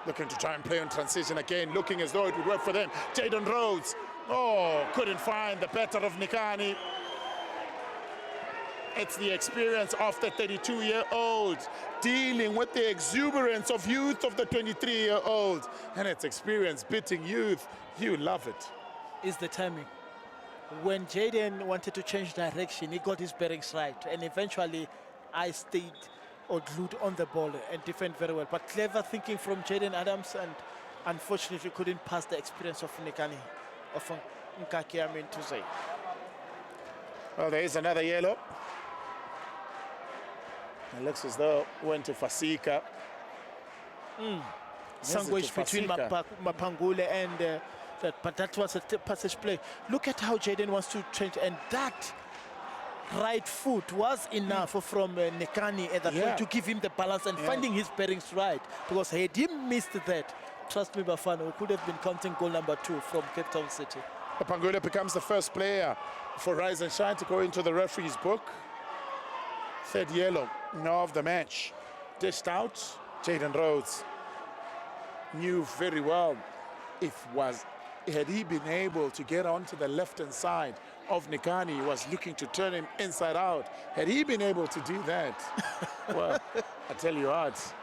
Looking to try and play on transition again. Looking as though it would work for them. Jaden Rhodes. Oh, couldn't find the better of Nikani. It's the experience of the 32-year-old dealing with the exuberance of youth of the 23-year-old. And it's experience beating youth. You love it. Is the timing. When Jaden wanted to change direction, he got his bearings right, and eventually I stayed or glued on the ball and defend very well. But clever thinking from Jaden Adams, and unfortunately couldn't pass the experience of Nikani, of Nkaki, I mean to say. Well, there is another yellow. It looks as though went to Fasika. Sandwich between Mapangule and but that was a passage play. Look at how Jaden wants to change, and that right foot was enough from Nekani at that point to give him the balance and finding his bearings right. Because had he missed that, trust me, Bafana, we could have been counting goal number 2 from Cape Town City. Mapangule becomes the first player for Rise and Shine to go into the referee's book. 3rd yellow of the match. Dished out. Jaden Rhodes knew very well had he been able to get onto the left-hand side of Nikani, he was looking to turn him inside out. Had he been able to do that, well, I tell you what,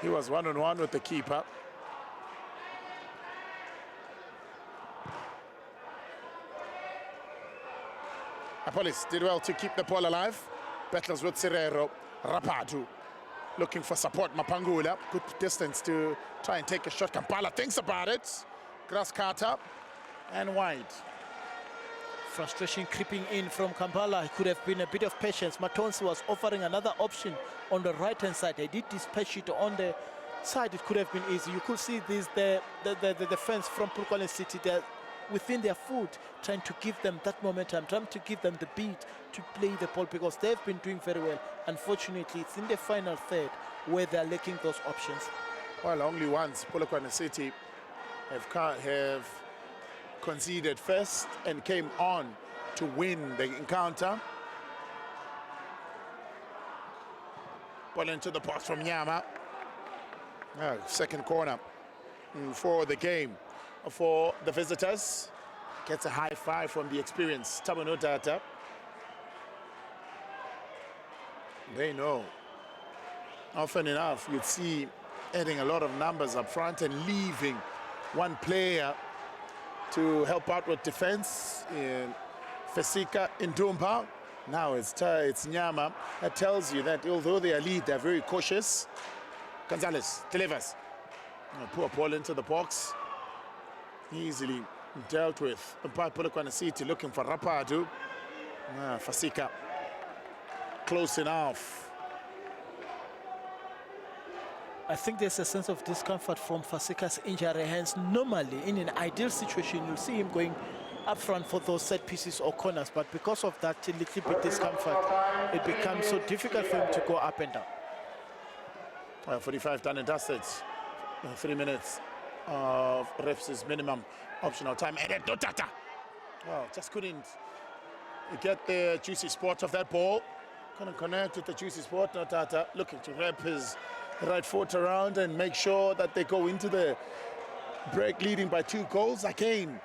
he was one-on-one with the keeper. Apolis did well to keep the ball alive. Battles with Serero. Rapatu looking for support. Mapangula, good distance to try and take a shot. Kampala thinks about it. Grass cutter and wide. Frustration creeping in from Kampala. It could have been a bit of patience. Matonsi was offering another option on the right-hand side. They did dispatch it on the side. It could have been easy. You could see this the defense from Polokwane City. They're within their foot, trying to give them that momentum, trying to give them the beat to play the ball, because they've been doing very well. Unfortunately, it's in the final third where they're lacking those options. Well, only once Polokwane City have conceded first and came on to win the encounter. Ball into the box from Nyama. Second corner for the game for the visitors. Gets a high five from the experienced Tabano Data. They know. Often enough, you'd see adding a lot of numbers up front and leaving one player to help out with defense in Fasika Ndumba. Now it's Nyama. That tells you that although they are lead, they're very cautious. Gonzalez delivers. Poor ball into the box. Easily dealt with by Polokwane City, looking for Rapadu. Fasika close enough. I think there's a sense of discomfort from Fasika's injury. Hence, normally in an ideal situation, you'll see him going up front for those set pieces or corners. But because of that little bit discomfort, it becomes so difficult for him to go up and down. 45 done and dusted. 3 minutes of refs' minimum optional time. And Dotata. Well, just couldn't get the juicy spot of that ball. Couldn't connect with the juicy spot. Dotata looking to wrap his right foot around and make sure that they go into the break leading by 2 goals. Again,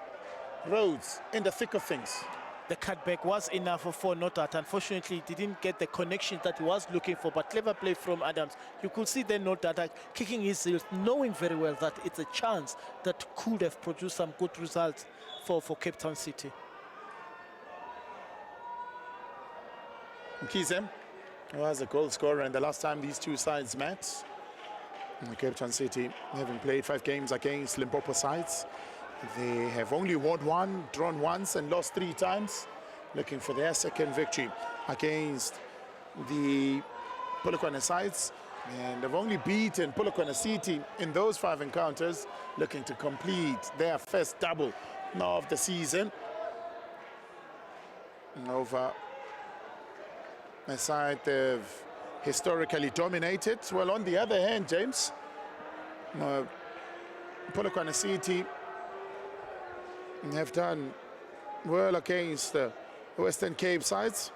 Rhodes in the thick of things. The cutback was enough for Notat. Unfortunately, he didn't get the connection that he was looking for, but clever play from Adams. You could see then Notat kicking his heels, knowing very well that it's a chance that could have produced some good results for Cape Town City. Mkhize was a goal scorer, and the last time these two sides met, Cape Town City, having played 5 games against Limpopo sides, they have only won 1, drawn once, and lost 3 times, looking for their second victory against the Polokwane sides. And they've only beaten Polokwane City in those 5 encounters, looking to complete their first double of the season over a side they've historically dominated. Well, on the other hand, James, Polokwane City have done well against the Western Cape sides.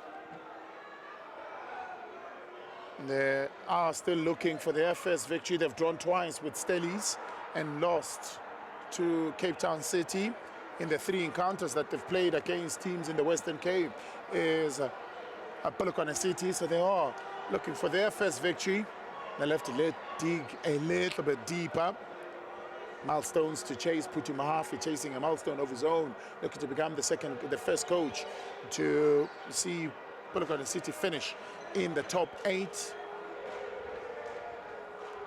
They are still looking for their first victory. They've drawn twice with Stellies and lost to Cape Town City in the 3 encounters that they've played against teams in the Western Cape is Polokwane City. So they are looking for their first victory. They'll have to dig a little bit deeper. Milestones to chase. Puti Mahafi chasing a milestone of his own, looking to become the first coach to see Polokwane City finish in the top 8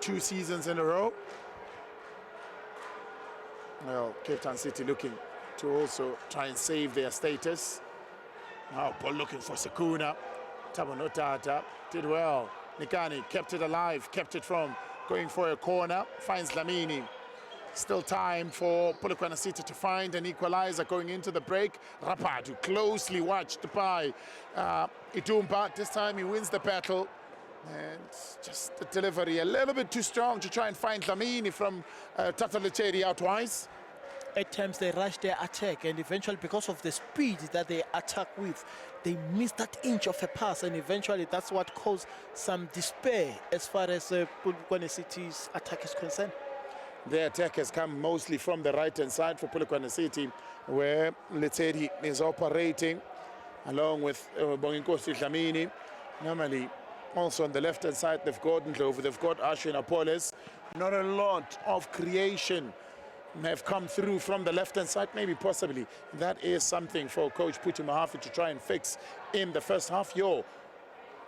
2 seasons in a row. Well, Cape Town City looking to also try and save their status. Now Paul looking for Sakuna. Tabonotata did well. Nikani kept it alive, kept it from going for a corner, finds Lamini. Still time for Polokwane City to find an equalizer going into the break. Rapadu closely watched by Idumba. This time he wins the battle. And just the delivery a little bit too strong to try and find Lamini from Tataleteri out wise. At times they rush their attack, and eventually because of the speed that they attack with, they miss that inch of a pass, and eventually that's what caused some despair as far as Polokwane City's attack is concerned. The attack has come mostly from the right-hand side for Polokwane City, where Leteri is operating along with Bonginkosi Dlamini. Normally, also on the left-hand side, they've got Ndlovu, they've got Ashwin Apoles. Not a lot of creation have come through from the left-hand side. Maybe, possibly, that is something for Coach Puti Mahafi to try and fix in the first half. In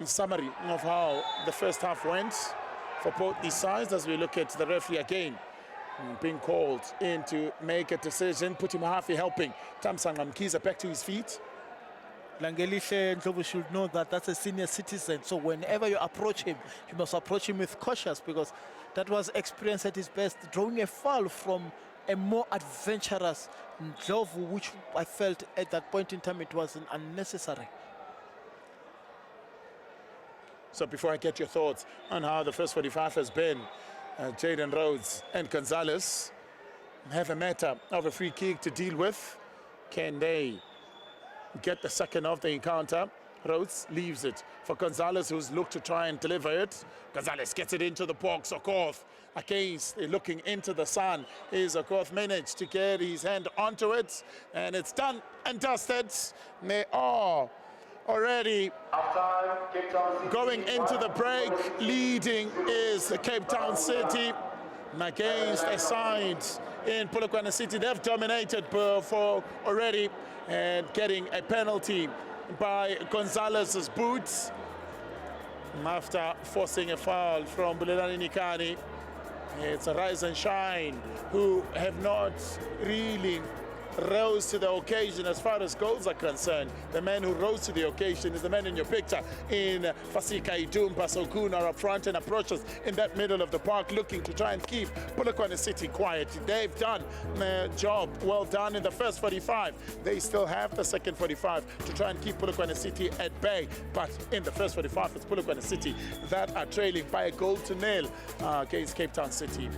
summary of how the first half went for both these sides, as we look at the referee again being called in to make a decision. Puti Mahafi helping Tamsanga Mkhize back to his feet. Langelihle Ndlovu should know that that's a senior citizen, so whenever you approach him, you must approach him with cautious, because that was experience at his best, drawing a foul from a more adventurous Ndlovu, which I felt at that point in time it was unnecessary. So before I get your thoughts on how the first 45 has been, Jaden Rhodes and Gonzalez have a matter of a free kick to deal with. Can they get the second of the encounter? Rhodes leaves it for Gonzalez, who's looked to try and deliver it. Gonzalez gets it into the box. Okoth against, looking into the sun. Is Okoth managed to get his hand onto it, and it's done and dusted. They are already going into the break. Leading is Cape Town City. against a side in Polokwane City. They've dominated for already and getting a penalty by Gonzalez's boots after forcing a foul from Bulelani Nikani. It's a Rise and Shine who have not really rose to the occasion as far as goals are concerned. The man who rose to the occasion is the man in your picture in Fasika Idumba Sokun are up front and approaches in that middle of the park looking to try and keep Polokwane City quiet. They've done a job well done in the first 45. They still have the second 45 to try and keep Polokwane City at bay. But in the first 45, it's Polokwane City that are trailing by a goal to nil against Cape Town City.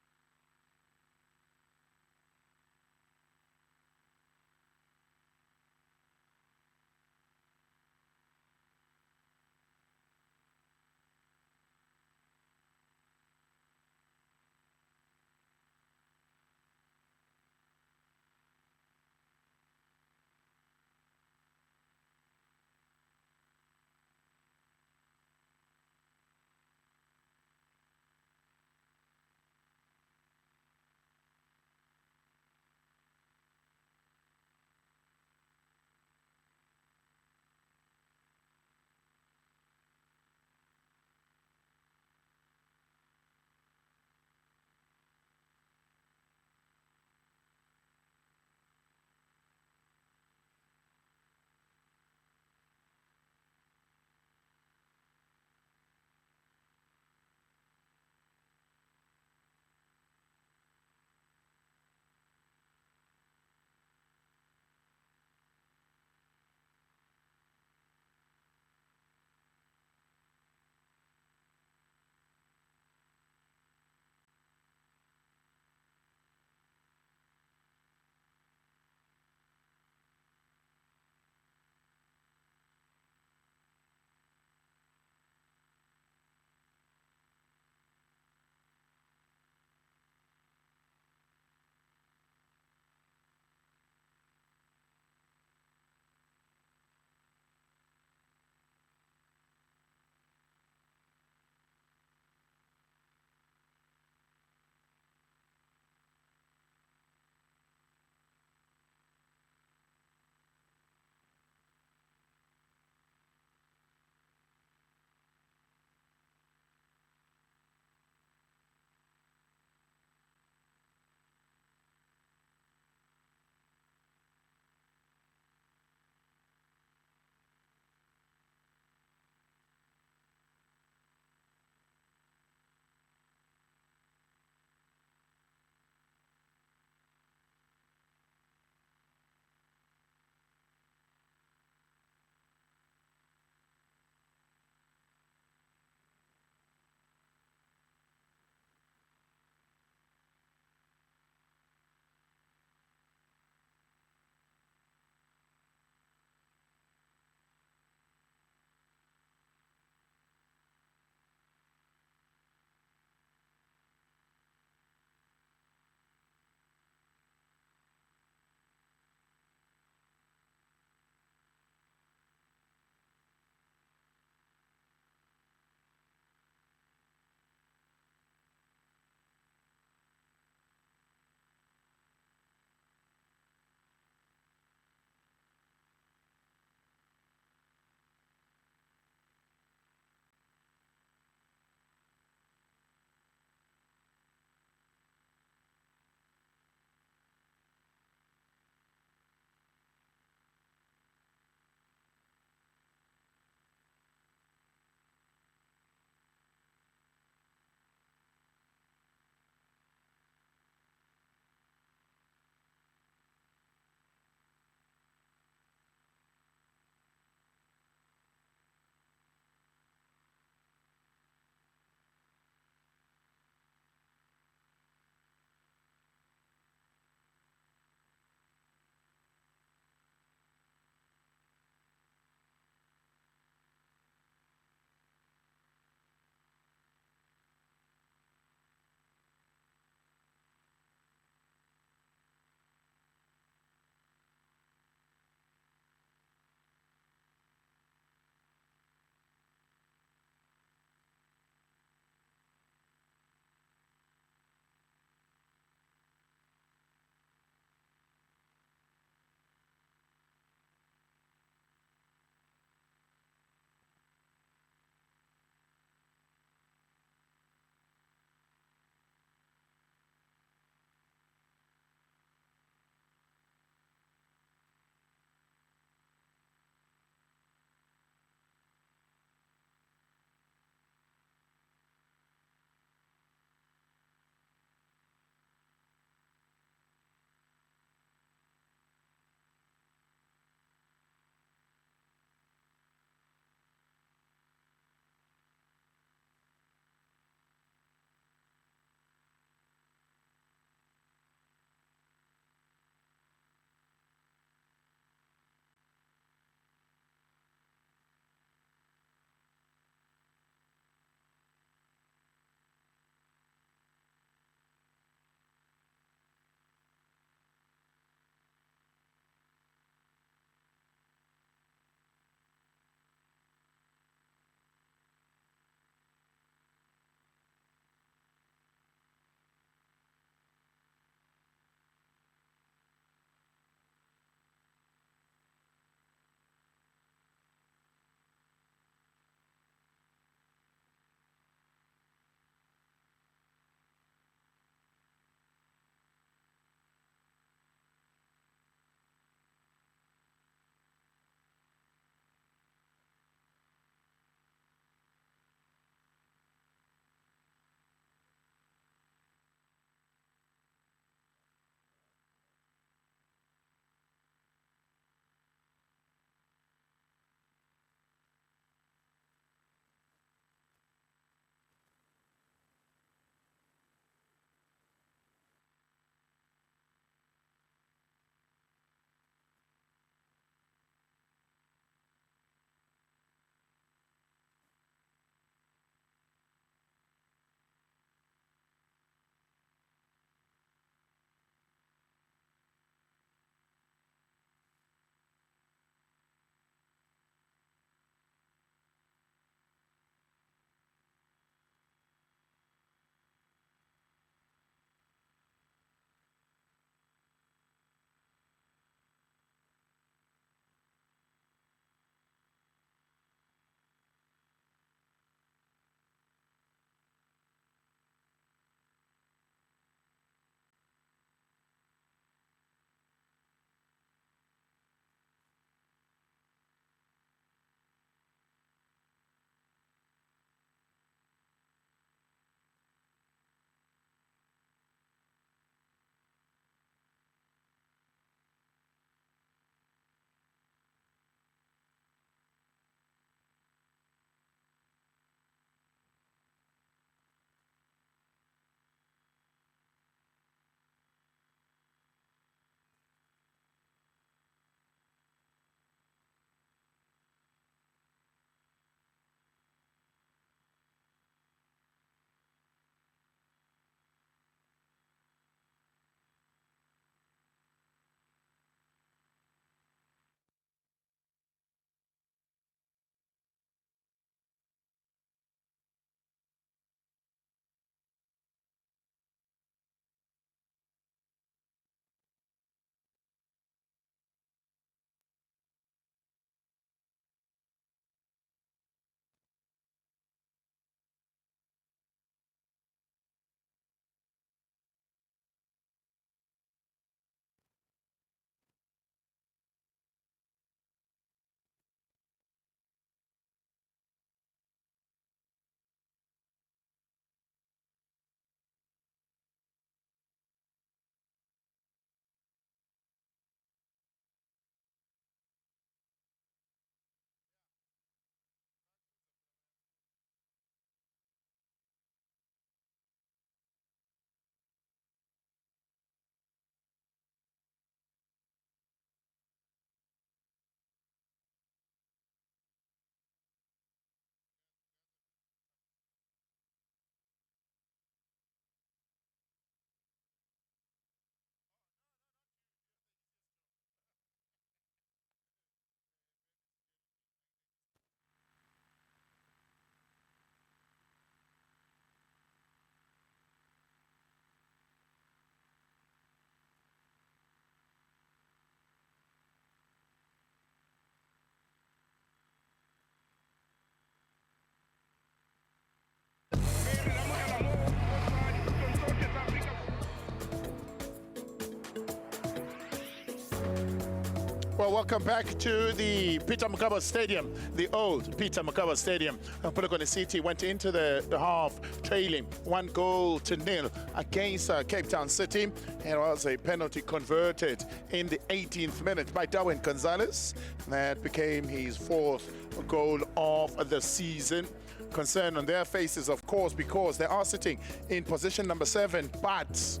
Well, welcome back to the Peter Mokaba Stadium, the old Peter Mokaba Stadium. Polokwane City went into the half trailing 1-0 against Cape Town City. It was a penalty converted in the 18th minute by Darwin Gonzalez. That became his 4th goal of the season. Concern on their faces, of course, because they are sitting in position number 7, but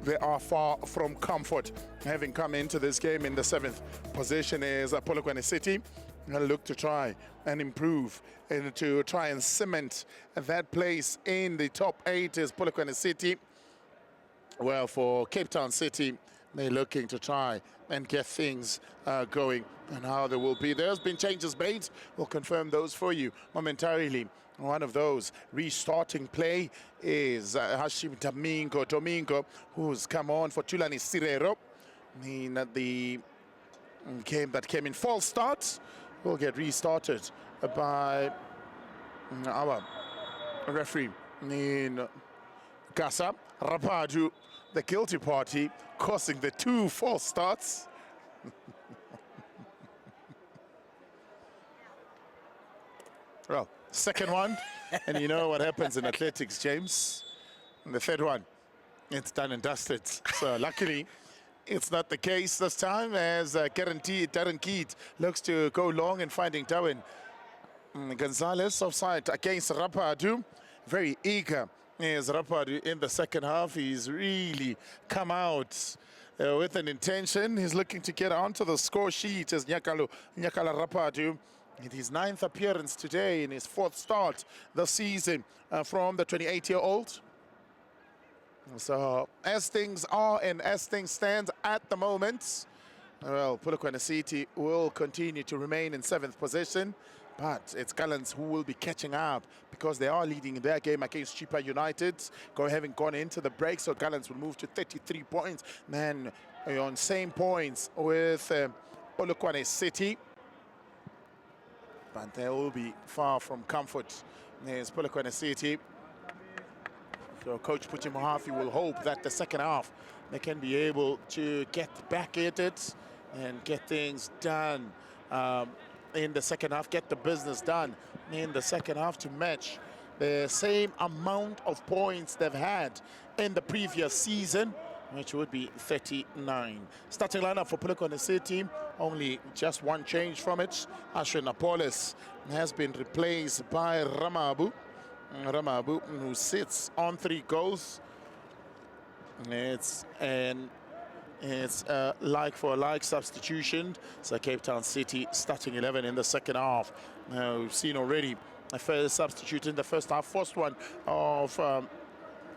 they are far from comfort, having come into this game in the 7th position is Polokwane City. They'll look to try and improve and to try and cement that place in the top 8 is Polokwane City. Well, for Cape Town City, they're looking to try and get things going, and how they will be. There's been changes made. We'll confirm those for you momentarily. One of those restarting play is Hashim Domingo, who's come on for Tulani Sirero in the game that came in false start. Will get restarted by our referee in Gasa Rapadu, the guilty party, causing the 2 false starts. Well, second one, and you know what happens in athletics, James. And the third one, it's done and dusted. So luckily, it's not the case this time, as Darren Keat looks to go long and finding Darwin Gonzalez offside against Rapadu. Very eager is Rapadu in the second half. He's really come out with an intention. He's looking to get onto the score sheet as Nyakala Rapadu. In his 9th appearance today, in his 4th start this season from the 28-year-old. So as things are and as things stand at the moment, well, Polokwane City will continue to remain in 7th position, but it's Gallants who will be catching up because they are leading in their game against Chipa United, having gone into the break. So Gallants will move to 33 points, then on same points with Polokwane City. But they will be far from comfort. There's Polokwane City. So Coach Puchi Mohafi will hope that the second half they can be able to get back at it and get things done in the second half, get the business done in the second half to match the same amount of points they've had in the previous season, which would be 39. Starting lineup for Polokwane City, only just one change from it. Ashwin Apolis has been replaced by Ramabu, who sits on 3 goals. It's a like-for-like substitution. So Cape Town City starting 11 in the second half. We've seen already a first substitute in the first half. First one of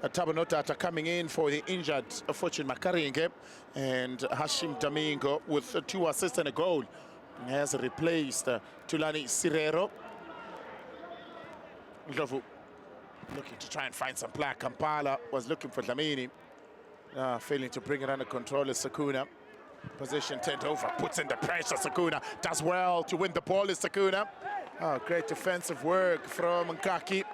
Tabanotata coming in for the injured Fortune Makaringe, and Hashim Domingo with 2 assists and a goal has replaced Tulani Sirero. Ndlovu looking to try and find some play. Kampala was looking for Dlamini, failing to bring it under control is Sakuna. Position turned over, puts in the pressure. Sakuna does well to win the ball is Sakuna. Great defensive work from Nkaki.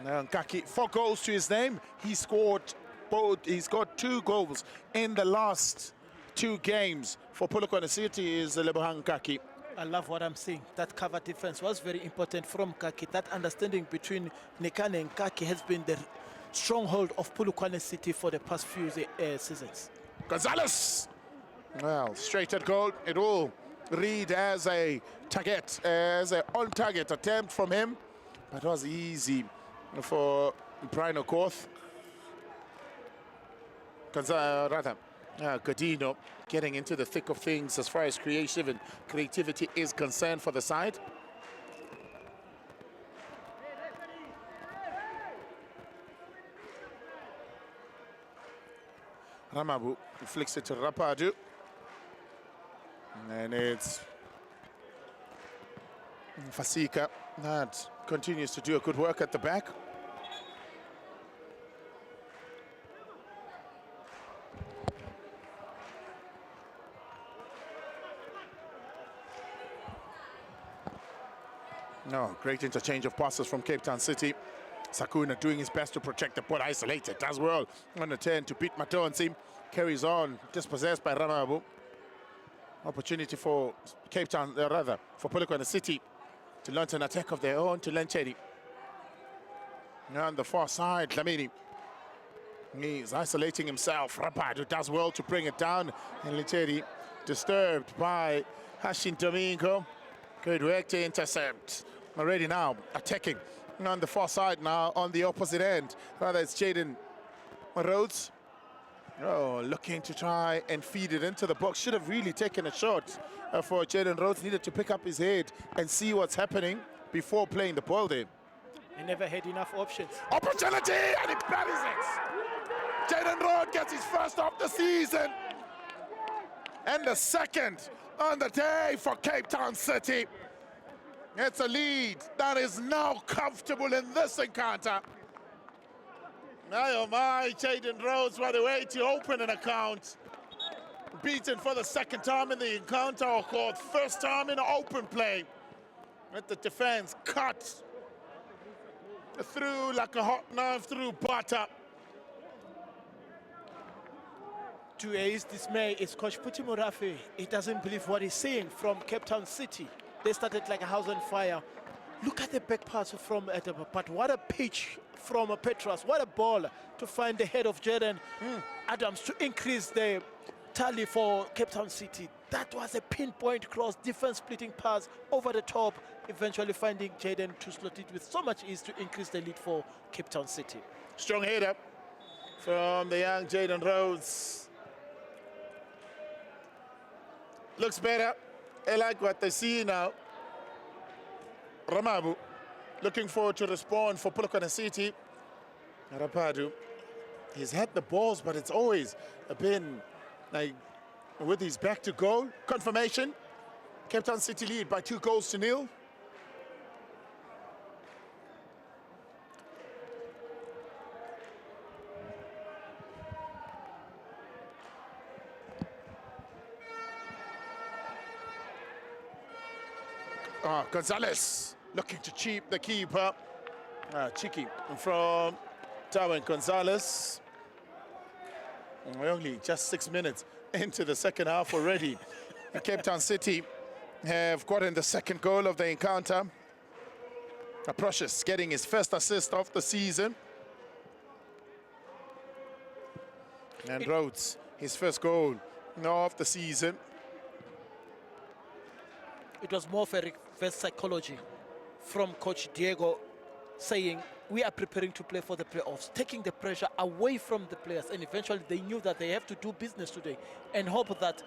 Nkaki, 4 goals to his name. He's got 2 goals in the last 2 games for Polokwane City is Lebohang Nkaki. I love what I'm seeing. That cover defense was very important from Nkaki. That understanding between Nekane and Nkaki has been the stronghold of Polokwane City for the past few seasons. Gonzalez! Well, straight at goal. It will read as a target, as an on-target attempt from him. But it was easy for Brian Okoth. Godino getting into the thick of things as far as creativity is concerned for the side. Ramabu flicks it to Rapadu. And it's Fasika that continues to do a good work at the back. No, great interchange of passes from Cape Town City. Sakuna doing his best to protect the ball, isolated, does well on the turn to beat Matonsi. Carries on, dispossessed by Ramabu. Opportunity for Cape Town, rather, for Polokwane City to launch an attack of their own to Lenchedi. On the far side, Dlamini. He's isolating himself. Rapado does well to bring it down. And Lenchedi disturbed by Hashin Domingo. Good work to intercept. Already now attacking on the far side now on the opposite end. Rather, it's Jaden Rhodes. Oh, looking to try and feed it into the box. Should have really taken a shot for Jaden Rhodes. Needed to pick up his head and see what's happening before playing the ball there. He never had enough options. Opportunity, and he buries it. Jaden Rhodes gets his first of the season. And the second on the day for Cape Town City. It's a lead that is now comfortable in this encounter. My oh my, Jaden Rhodes, by the way, to open an account. Beaten for the second time in the encounter, or called first time in open play. Let the defense cut through like a hot knife through butter. To his dismay, it's Coach Puti Murafi. He doesn't believe what he's seeing from Cape Town City. They started like a house on fire. Look at the back pass from Edinburgh, but what a pitch from Petras. What a ball to find the head of Jaden Adams to increase the tally for Cape Town City. That was a pinpoint cross, defense splitting pass over the top, eventually finding Jaden to slot it with so much ease to increase the lead for Cape Town City. Strong header from the young Jaden Rhodes. Looks better. I like what they see now. Ramabu looking forward to respond for Polokwane City. Rapadu, he's had the balls, but it's always been like with his back to goal. Confirmation. Cape Town City lead by 2-0. Gonzalez looking to cheat the keeper. Cheeky from Darwin Gonzalez. We're only just 6 minutes into the second half already. Cape Town City have gotten the second goal of the encounter. Precious getting his first assist of the season. And Rhodes, his first goal of the season. It was more of a reverse psychology from Coach Diego saying, we are preparing to play for the playoffs, taking the pressure away from the players, and eventually they knew that they have to do business today and hope that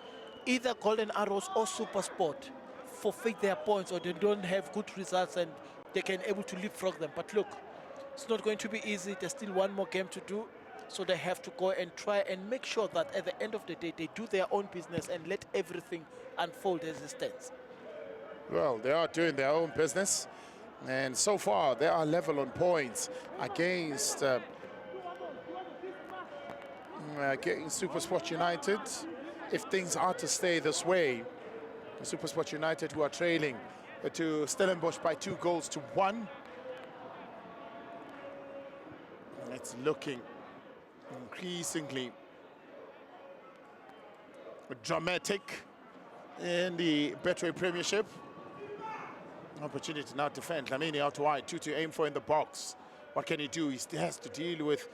either Golden Arrows or Super Sport forfeit their points, or they don't have good results and they can able to leapfrog them. But look, it's not going to be easy. There's still one more game to do, so they have to go and try and make sure that at the end of the day they do their own business and let everything unfold as it stands. Well, they are doing their own business, and so far they are level on points against SuperSport United. If things are to stay this way, SuperSport United, who are trailing to Stellenbosch by 2-1. It's looking increasingly dramatic in the Betway Premiership. Opportunity now to defend. Dlamini out wide, 2 to aim for in the box. What can he do? He still has to deal with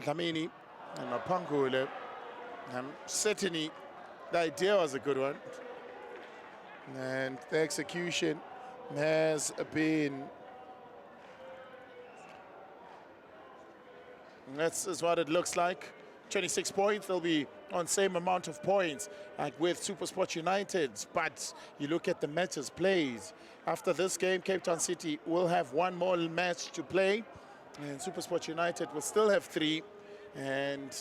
Dlamini and Mapangule. Certainly, the idea was a good one. And the execution has been... That's what it looks like. 26 points, they'll be on same amount of points like with SuperSport United. But you look at the matches played. After this game, Cape Town City will have one more match to play, and SuperSport United will still have 3, and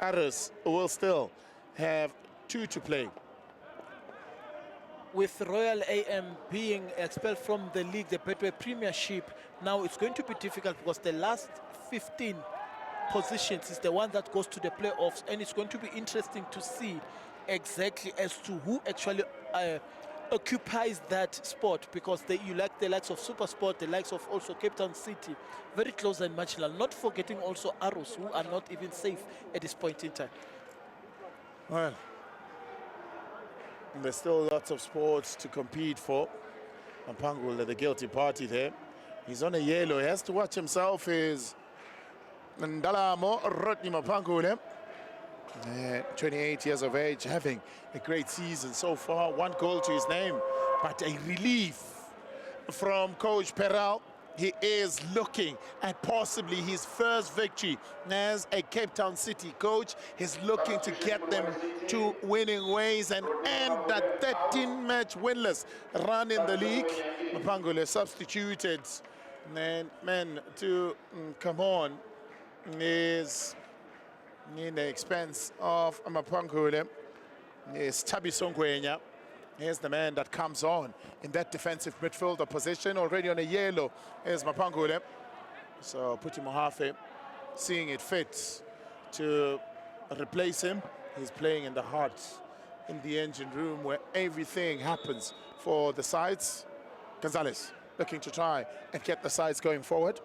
Aris will still have 2 to play. With Royal AM being expelled from the league, the Betway Premiership, now it's going to be difficult because the last 15 positions is the one that goes to the playoffs, and it's going to be interesting to see exactly as to who actually occupies that spot, because you like the likes of SuperSport, the likes of also Cape Town City, very close and marginal, not forgetting also Arrows, who are not even safe at this point in time. Well, There's still lots of sports to compete for. Mapangula, the guilty party there. He's on a yellow. He has to watch himself. Is Ndalamo Rodney Mapangula. 28 years of age, having a great season so far. 1 goal to his name, but a relief from Coach Peral. He is looking at possibly his first victory as a Cape Town City coach. He's looking to get them to winning ways and end that 13-match winless run in the league. Mapangule substituted, and men to come on is in the expense of Mapangule is Tabi Songwenya. Here's the man that comes on in that defensive midfielder position. Already on a yellow is Mapangule. So Puti Mohafe seeing it fit to replace him. He's playing in the heart, in the engine room where everything happens for the sides. Gonzalez looking to try and get the sides going forward.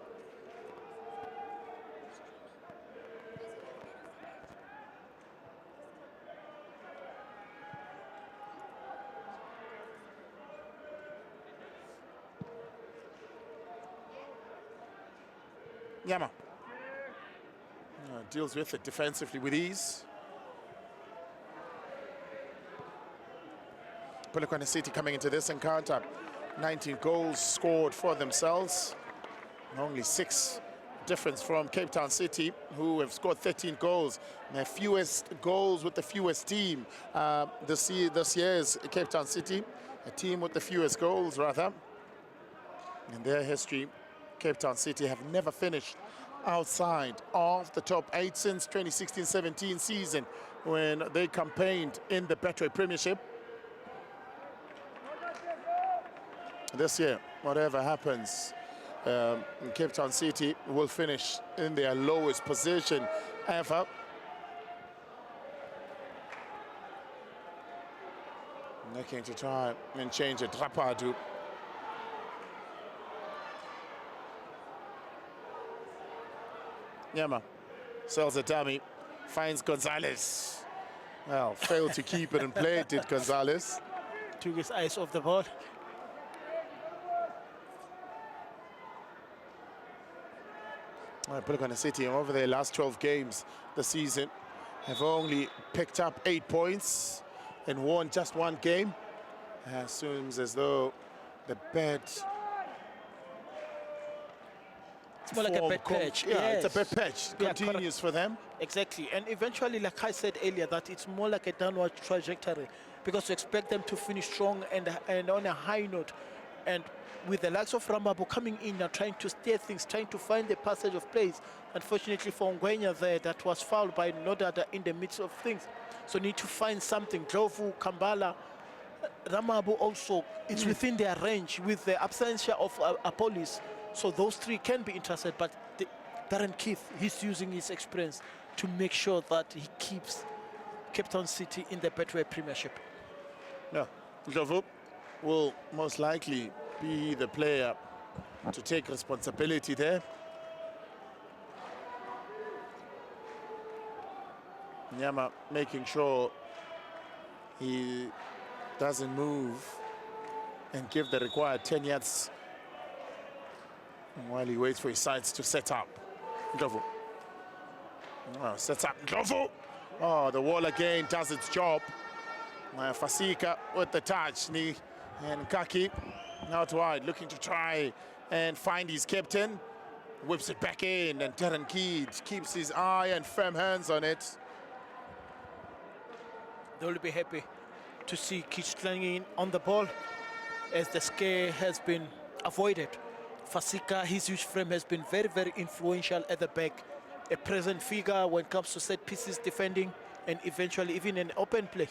Yama deals with it defensively with ease. Polokwane City coming into this encounter, 19 goals scored for themselves. Only 6 difference from Cape Town City, who have scored 13 goals. Their fewest goals with the fewest team this year is Cape Town City, a team with the fewest goals rather. In their history, Cape Town City have never finished outside of the top 8 since 2016-17 season when they campaigned in the Betway Premiership. This year, whatever happens, Cape Town City will finish in their lowest position ever. Looking to try and change it. Rapadu. Nyama sells a dummy, finds Gonzalez. Well, failed to keep it and play it, did Gonzalez. Took his eyes off the ball. Polokwane City, over their last 12 games this season, have only picked up 8 points and won just 1 game. It seems as though the bad It's more like a bad patch. Yeah, Yes. it's a bad patch. Yeah, Continues for them. Exactly, and eventually, like I said earlier, that it's more like a downward trajectory because you expect them to finish strong and on a high note. And with the likes of Ramabo coming in and trying to steer things, trying to find the passage of plays, unfortunately for Ngwenya there, that was fouled by Nodada in the midst of things. So need to find something. Jovu, Kambala, Ramabo also, it's within their range with the absentia of Apolis. So those 3 can be interested, but Darren Keith, he's using his experience to make sure that he keeps Cape Town City in the Betway Premiership. Yeah, Jovu will most likely be the player to take responsibility there. Nyama making sure he doesn't move and give the required 10 yards while he waits for his sides to set up. Ndlovu. Oh, sets up Ndlovu. Oh, the wall again does its job. Fasika with the touch. And Kaki out wide, looking to try and find his captain. Whips it back in, and Darren Keith keeps his eye and firm hands on it. They will be happy to see Keith slanging on the ball as the scare has been avoided. Fasika, his huge frame has been very, very influential at the back. A present figure when it comes to set pieces defending and eventually even an open play.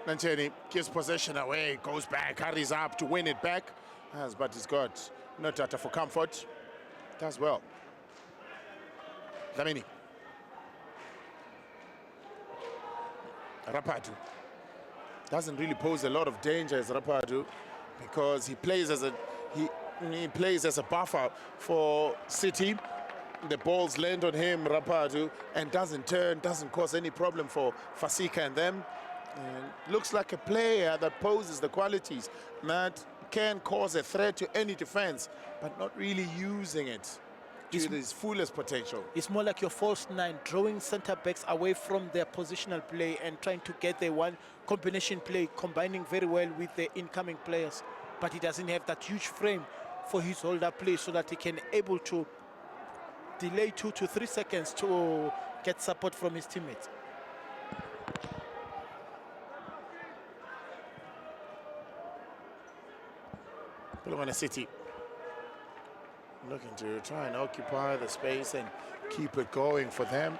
Nanteni gives possession away, goes back, hurries up to win it back. But he's got no data for comfort. Does well. Dlamini. Rapadu. Doesn't really pose a lot of danger as Rapadu because he plays as a buffer for City. the balls land on him, Rapadu, and doesn't turn, doesn't cause any problem for Fasika and them. And looks like a player that poses the qualities that can cause a threat to any defense, but not really using it to his fullest potential. It's more like your false nine, drawing center backs away from their positional play and trying to get the one combination play, combining very well with the incoming players. But he doesn't have that huge frame for his holder play so that he can able to delay 2 to 3 seconds to get support from his teammates. Polokwane City looking to try and occupy the space and keep it going for them.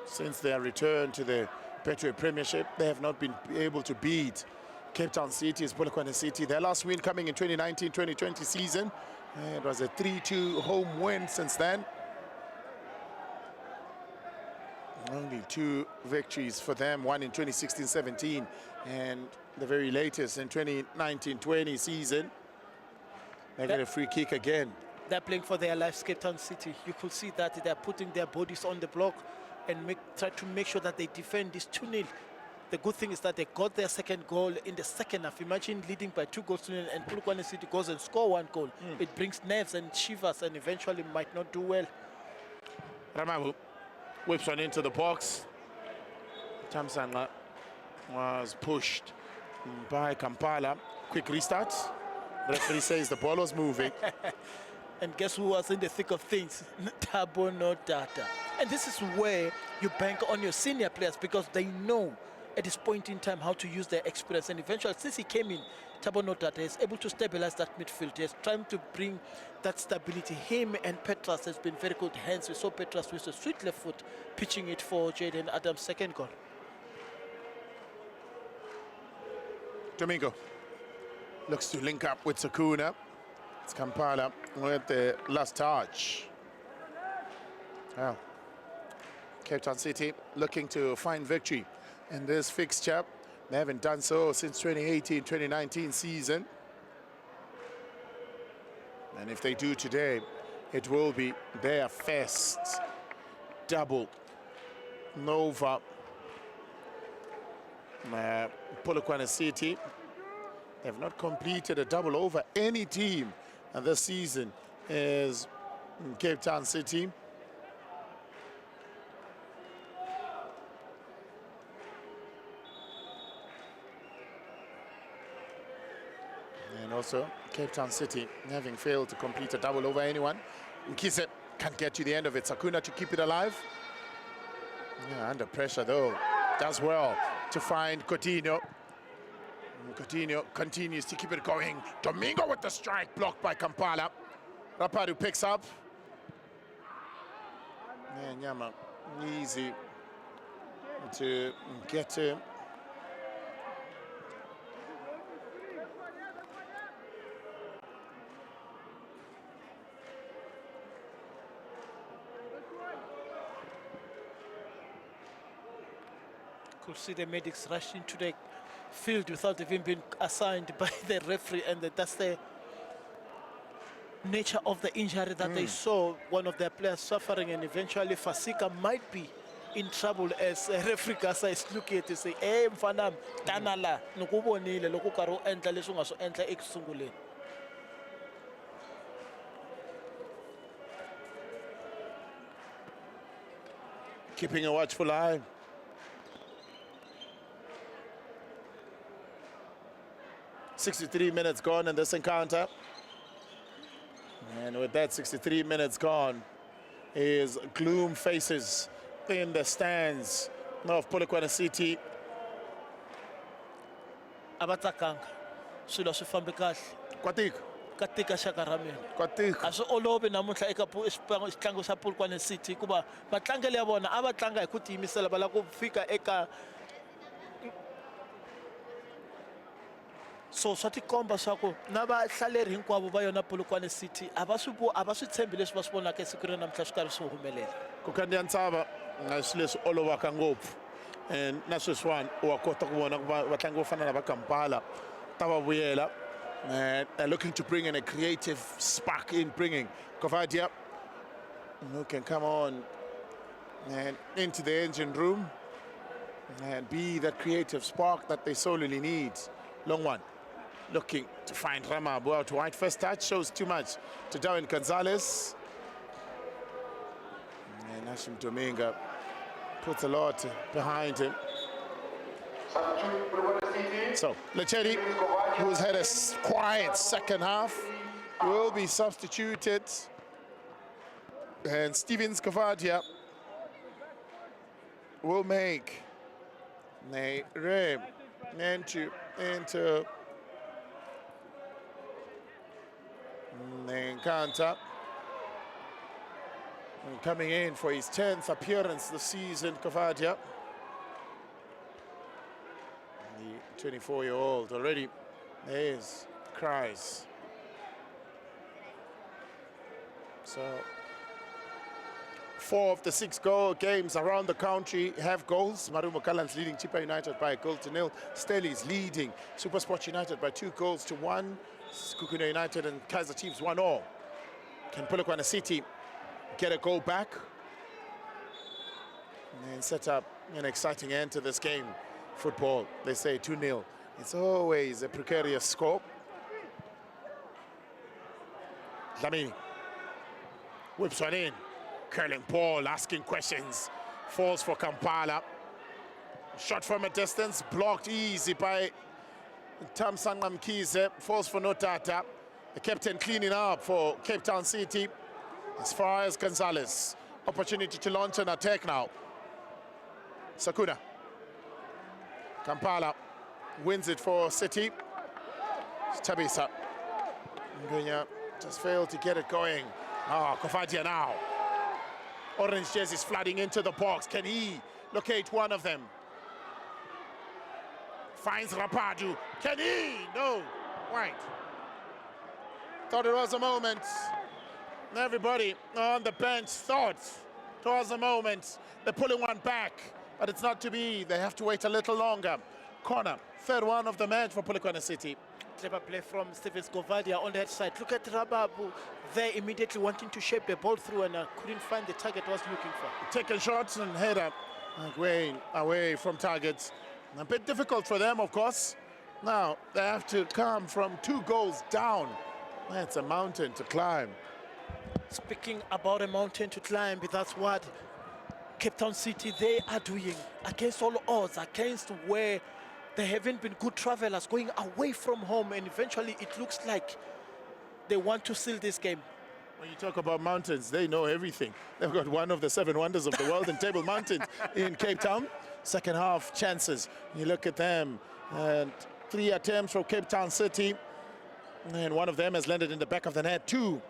Since their return to the Petro Premiership, they have not been able to beat Cape Town City's Polokwane City. Their last win coming in 2019-2020 season. It was a 3-2 home win since then. Only 2 victories for them, one in 2016-17 and the very latest in 2019-20 season. They get a free kick again. They're playing for their lives, Cape Town City. You could see that they're putting their bodies on the block and try to make sure that they defend this 2-0. The good thing is that they got their second goal in the second half. Imagine leading by 2 goals to 0 and Polokwane City goes and score 1 goal. It brings nerves and shivers and eventually might not do well. Ramabu whips one into the box. Tamsanga was pushed by Kampala. Quick restart. Referee says the ball was moving. And guess who was in the thick of things? Thabo Nodata. And this is where you bank on your senior players because they know at this point in time how to use their experience. And eventually, since he came in, Thabo Nodata is able to stabilize that midfield. He's trying to bring that stability. Him and Petras has been very good hands. We saw Petras with a sweet left foot pitching it for Jaden Adams' second goal. Domingo looks to link up with Sakuna. It's Kampala with the last touch. Well, Cape Town City looking to find victory in this fixture. They haven't done so since 2018-2019 season. And if they do today, it will be their first double Nova Polokwane City. They've not completed a double over any team this season is Cape Town City. And also Cape Town City having failed to complete a double over anyone. Nkise can't get to the end of it. Sakuna to keep it alive. Yeah, under pressure though. Does well to find Coutinho. Coutinho continues to keep it going. Domingo with the strike, blocked by Kampala. Rapadu picks up. And Nyama easy to get to. Could see the medics rush into the field without even being assigned by the referee, and that's the nature of the injury that they saw one of their players suffering, and eventually Fasika might be in trouble as referee Gasa is looking at it say, "Hey, mfanam, tanala, nokubonile lokho ka ro endla leswi nga so endla ekusunguleni." Keeping a watchful eye. "63 minutes gone in this encounter." And with that 63 minutes gone, is gloom faces in the stands of Polokwane City. Abatsakanga swilo swi fambe kahle Kwatika, ka tika xaka ra mina kwatika. a swi olovi namuntlha eka xitlangu xa Polokwane City hikuva vatlangeli ya vona a va tlanga hi ku tiyimisela va lava ku fika eka so swa tikomba swa ku na vahlaleri hinkwavo va yona Polokwane City a va swi tshembi leswi va swi vonaka siku ra namuntlha swi karhi swi humelela. Ku kandziya ntshava a swi leswi olovaka ngopfu and na sweswiwani wa kota ku vona ku vatlangi vo fana na va Kampala ta va vuyela and they're looking to bring in a creative spark in bringing Kovadia, who can come on and into the engine room and be that creative spark that they sorely need. Long one, looking to find Ramabu out wide. First touch shows too much to Darwin Gonzalez. And Hashim Dominga puts a lot behind him. So Lechetti, who's had a quiet second half, will be substituted. And Stevens Kovadia will make a rem into the encounter. And coming in for his 10th appearance this season, Kovadia. The 24-year-old already, there's cries. So 4 of the 6 games around the country have goals. Marumo Kalans leading Chipa United by 1-0. Stelli's leading Supersport United by 2-1. Kukuna United and Kaizer Chiefs 1-0. Can Polokwane City get a goal back and set up an exciting end to this game? Football, they say 2-0. It's always a precarious score. Dlamini whips one in. Curling ball, asking questions. Falls for Kampala. Shot from a distance, blocked easy by Tamsan Mkize. Falls for Notata. The captain cleaning up for Cape Town City. As far as Gonzalez. Opportunity to launch an attack now. Sakuna. Kampala wins it for City. Tabisa. Ngunya just failed to get it going. Kovadia now. Orange jerseys flooding into the box. Can he locate one of them? Finds Rapadu. Can he? No. Right. Thought it was a moment. Everybody on the bench thought it was a moment. They're pulling one back, but it's not to be. They have to wait a little longer. Corner, third one of the match for Polokwane City. Clever play from Stevens Kovadia on that side. Look at Rababu there immediately wanting to shape the ball through and couldn't find the target he was looking for. Taking shots and header away from targets. A bit difficult for them, of course. Now they have to come from 2 goals down. That's a mountain to climb. Speaking about a mountain to climb, that's what Cape Town City, they are doing against all odds, against where they haven't been good travelers, going away from home, and eventually it looks like they want to seal this game. When you talk about mountains, they know everything. They've got one of the 7 wonders of the world in Table Mountain in Cape Town. Second half chances. You look at them, and 3 attempts for Cape Town City, and one of them has landed in the back of the net. 2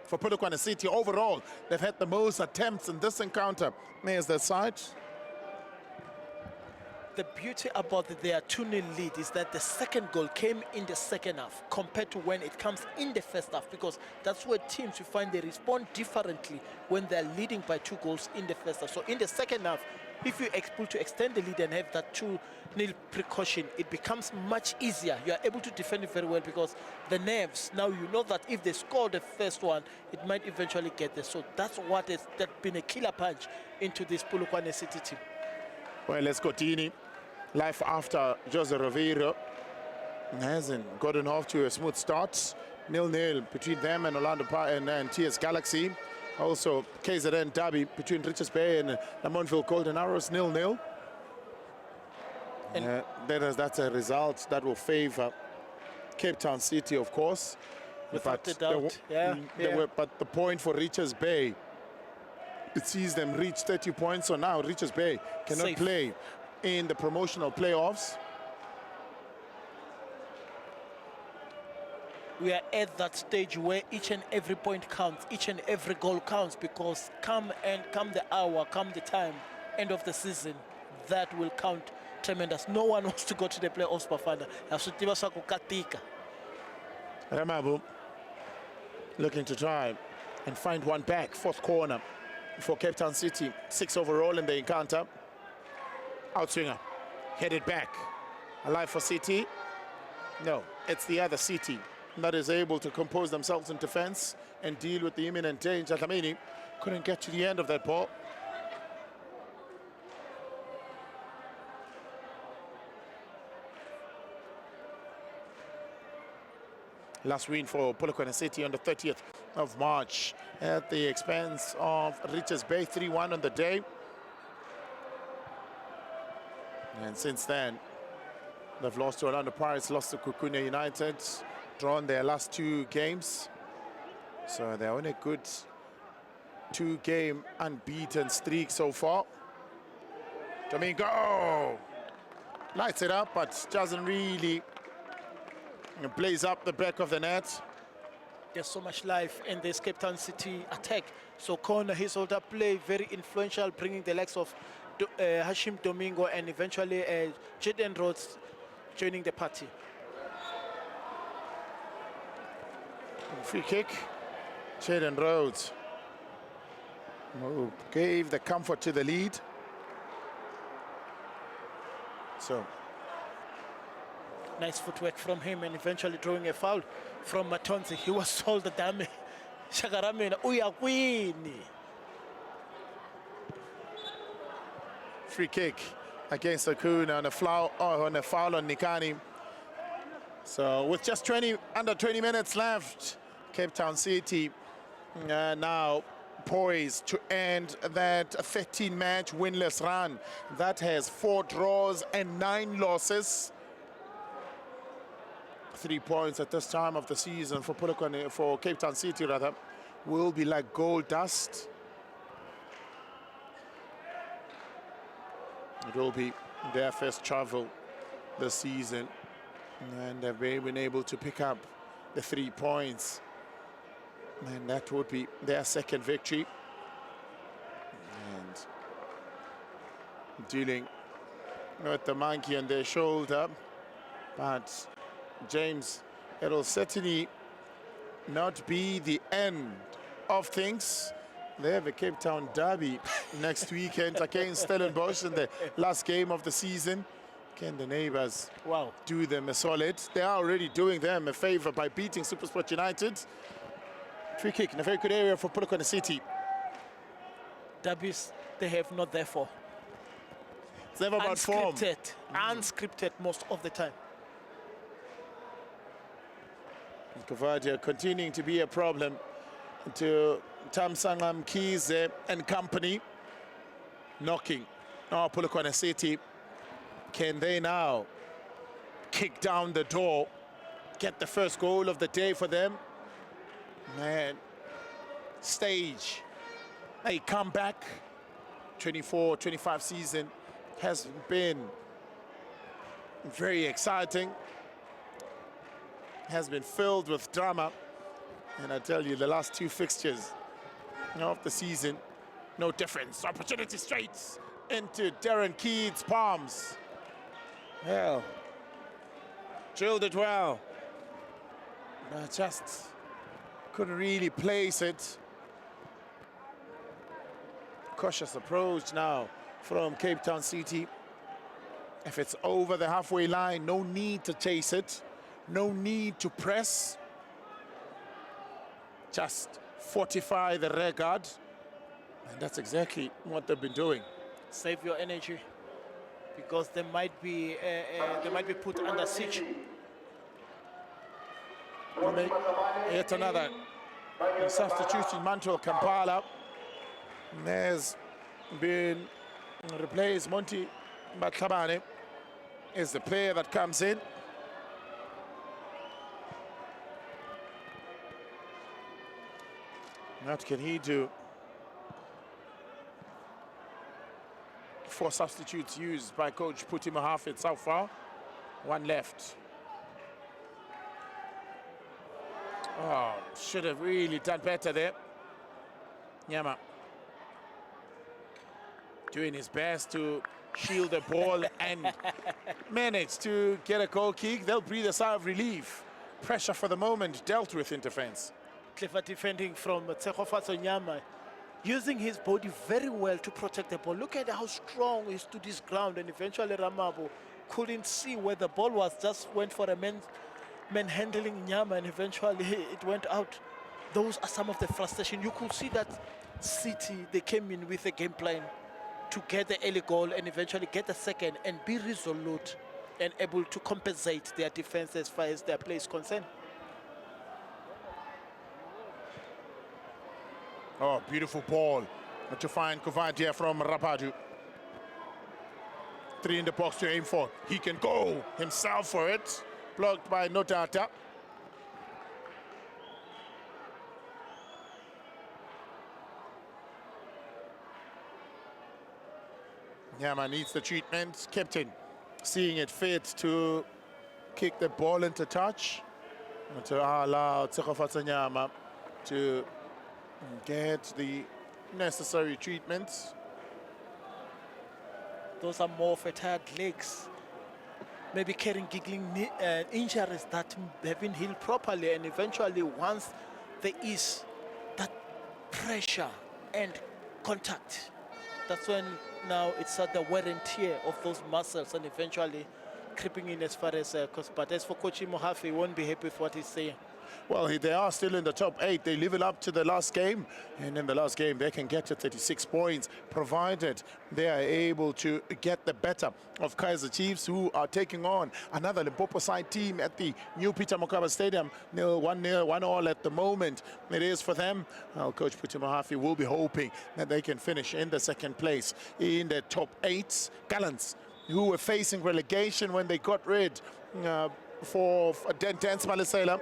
for Polokwane City. Overall, they've had the most attempts in this encounter. There's the side. The beauty about their 2-0 lead is that the second goal came in the second half compared to when it comes in the first half, because that's where teams, you find, they respond differently when they're leading by 2 goals in the first half. So in the second half, if you're able to extend the lead and have that 2-0 precaution, it becomes much easier. You are able to defend it very well because the nerves, now you know that if they score the first one, it might eventually get there. So that's what has been a killer punch into this Polokwane City team. Well, let's continue. Life after Jose Riveiro hasn't gotten off to a smooth start. 0-0 between them and Orlando and TS Galaxy. Also, KZN derby between Richards Bay and Lamontville Golden Arrows, 0-0. That's a result that will favor Cape Town City, of course. Without a doubt, but the point for Richards Bay, it sees them reach 30 points, so now Richards Bay cannot play in the promotional playoffs. We are at that stage where each and every point counts, each and every goal counts, because come the hour, come the time, end of the season, that will count tremendous. No one wants to go to the playoffs, Bafana. Yasutiva swa ku katika. Ramabu looking to try and find one back. Fourth corner for Cape Town City. 6 overall in the encounter. Outswinger headed back. Alive for City. No, it's the other City that is able to compose themselves in defense and deal with the imminent danger. Dlamini couldn't get to the end of that ball. Last win for Polokwane City on the 30th of March at the expense of Richards Bay, 3-1 on the day. And since then, they've lost to Orlando Pirates, lost to Kukune United, drawn their last 2 games. So they're on a good 2-game unbeaten streak so far. Domingo lights it up, but doesn't really blaze up the back of the net. There's so much life in this Cape Town City attack. So corner, his older play, very influential, bringing the likes of Hashim Domingo and eventually Jaden Rhodes joining the party. Free kick. Jaden Rhodes who gave the comfort to the lead. So nice footwork from him and eventually drawing a foul from Matonzi. He was told the damage. Shakaramena, uya kwini. Free kick against Akuna on a foul on Nikani. So with just under 20 minutes left, Cape Town City now poised to end that 13-match winless run that has 4 draws and 9 losses. 3 points at this time of the season for Polokwane, for Cape Town City rather, will be like gold dust. It will be their first travel this season, and they've been able to pick up the 3 points, and that would be their second victory. And dealing with the monkey on their shoulder, but James, it'll certainly not be the end of things. They have a Cape Town derby next weekend against Stellenbosch in the last game of the season. Can the neighbors do them a solid? They are already doing them a favor by beating SuperSport United. Free kick in a very good area for Polokwane City. Derbies, they have not therefore. It's never about form. Unscripted most of the time. Kavadia continuing to be a problem to Tamsangam Kize and company. Knocking. Oh, Polokwane City. Can they now kick down the door, get the first goal of the day for them? Man, stage a comeback. 24-25 season has been very exciting, has been filled with drama, and I tell you, the last 2 fixtures of the season, no difference. Opportunity straight into Darren Keith's palms. Well, drilled it well, but just couldn't really place it. Cautious approach now from Cape Town City. If it's over the halfway line, no need to chase it, no need to press. Just fortify the rear guard, and that's exactly what they've been doing. Save your energy, because they might be put under siege. Yet another substitution, Mantle Kampala. There's been replaced. Monty Batlabane is the player that comes in. What can he do? 4 substitutes used by coach Puti Mahafid so far. 1 left. Oh, should have really done better there. Nyama doing his best to shield the ball and manage to get a goal kick. They'll breathe a sigh of relief. Pressure for the moment dealt with in defense. Clever defending from Tsegofatso Nyama, using his body very well to protect the ball. Look at how strong he stood his ground, and eventually Ramabo couldn't see where the ball was, just went for a man handling Nyama, and eventually it went out. Those are some of the frustration. You could see that City, they came in with a game plan to get the early goal and eventually get the second and be resolute and able to compensate their defense as far as their play is concerned. Oh, beautiful ball to find Kuvadia from Rapadu. 3 in the box to aim for. He can go himself for it. Blocked by Notata. Nyama needs the treatment. Captain seeing it fit to kick the ball into touch, to allow Tsegofatso Nyama to get the necessary treatments. Those are more for tired legs, maybe carrying giggling injuries that haven't healed properly, and eventually once there is that pressure and contact, that's when now it's at the wear and tear of those muscles and eventually creeping in as far as but as for Coach Mohafe, he won't be happy with what he's saying. Well, they are still in the top 8. They level up to the last game. And in the last game, they can get to 36 points, provided they are able to get the better of Kaizer Chiefs, who are taking on another Limpopo side team at the new Peter Mokaba Stadium. 1-0, 1-1 at the moment. It is for them. Well, Coach Puti Mohafe will be hoping that they can finish in the second place in the top 8. Gallants, who were facing relegation when they got rid for Dentance Malisela.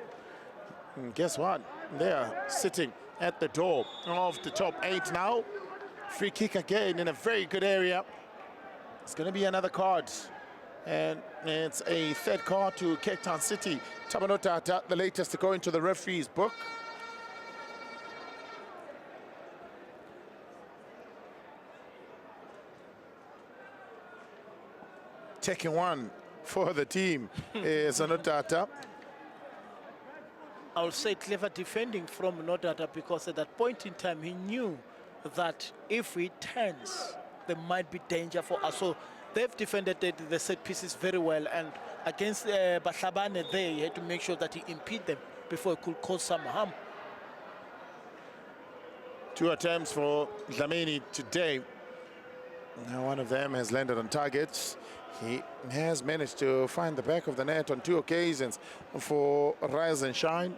And guess what? They are sitting at the door of the top 8 now. Free kick again in a very good area. It's going to be another card. And it's a third card to Cape Town City. Tabanotata, the latest to go into the referee's book. Taking one for the team is Anotata. I would say clever defending from Nodata, because at that point in time he knew that if he turns there might be danger for us. So they've defended the set pieces very well, and against Bahlabane there he had to make sure that he impede them before he could cause some harm. 2 attempts for Dlamini today. Now one of them has landed on target. He has managed to find the back of the net on 2 occasions for Rise and Shine.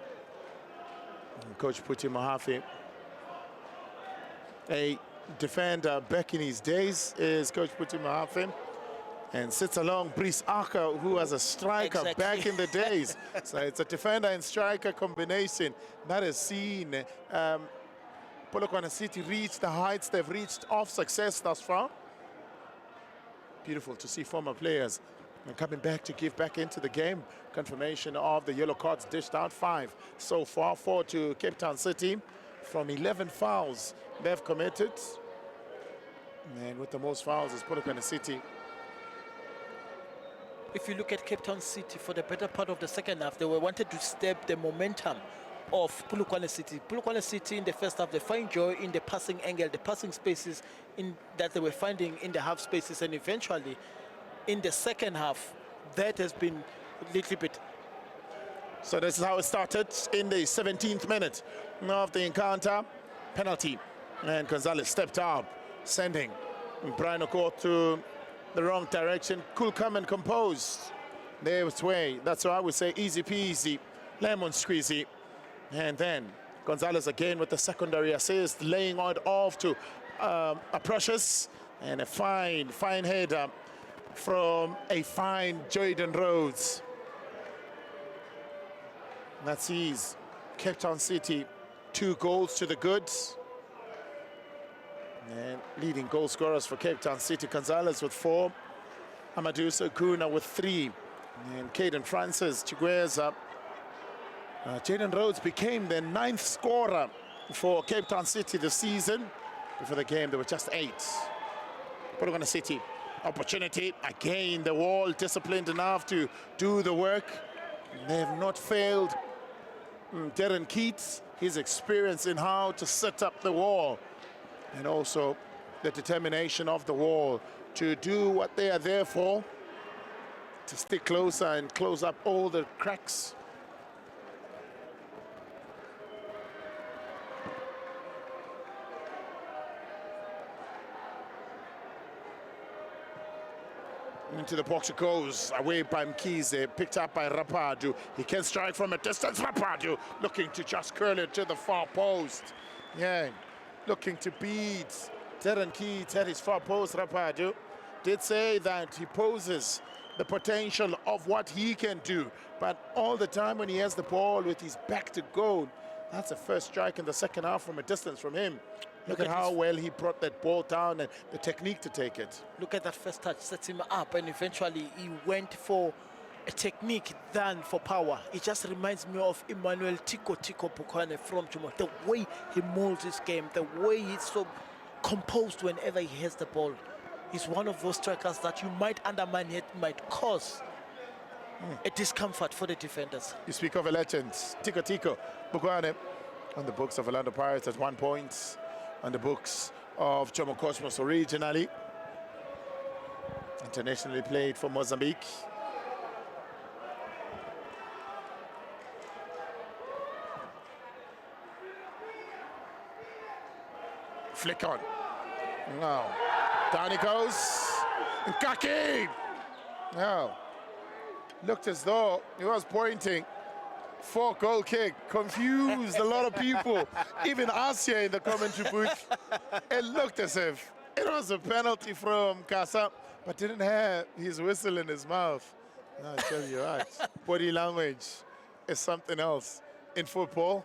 And Coach Puti Mohafe, a defender back in his days, is Coach Puti Mohafe, and sits along Brice Aka, who was a striker back in the days. So it's a defender and striker combination that has seen Polokwane City reach the heights they've reached of success thus far. Beautiful to see former players coming back to give back into the game. Confirmation of the yellow cards dished out, 5 so far, 4 to Cape Town City from 11 fouls they've committed. And with the most fouls is Polokwane City. If you look at Cape Town City, for the better part of the second half, they were wanted to step the momentum of Polokwane City. Polokwane City in the first half, they find joy in the passing angle, the passing spaces that they were finding in the half spaces, and eventually in the second half, that has been a little bit. So this is how it started in the 17th minute of the encounter. Penalty, and Gonzalez stepped up, sending Brian Okot to the wrong direction. Cool, calm and composed. There was way. That's why I would say easy peasy, lemon squeezy. And then Gonzalez again with the secondary assist, laying it off to a Precious, and a fine header from a fine Jordan Rhodes. That sees Cape Town City 2 goals to the goods. And leading goal scorers for Cape Town City, Gonzalez with 4, Amadou Sakuna with 3, and Caden Francis Chigueza. Jaden Rhodes became the 9th scorer for Cape Town City this season. Before the game, there were just 8. Polokwane City opportunity. Again, the wall disciplined enough to do the work. They have not failed. Darren Keats, his experience in how to set up the wall, and also the determination of the wall to do what they are there for, to stick closer and close up all the cracks. Into the box it goes, away by Mkhize, picked up by Rapadu. He can strike from a distance. Rapadu looking to just curl it to the far post. Yeah, looking to beat Darren Keats at his far post. Rapadu did say that he poses the potential of what he can do, but all the time when he has the ball with his back to goal, that's the first strike in the second half from a distance from him. Look at how well he brought that ball down and the technique to take it. Look at that first touch, sets him up, and eventually he went for a technique than for power. It just reminds me of Emmanuel Tiko Polokwane from Jomo. The way he molds his game, the way he's so composed whenever he has the ball. He's one of those strikers that you might undermine, it might cause a discomfort for the defenders. You speak of a legend, Tiko Polokwane, on the books of Orlando Pirates at 1 point. On the books of Jomo Cosmos originally. Internationally played for Mozambique. Flick on. No. Down he goes. Nkaki! No. Looked as though he was pointing. 4-goal kick, confused a lot of people, even us here in the commentary booth. It looked as if it was a penalty from Kasa, but didn't have his whistle in his mouth. No, I tell you what, body language is something else in football.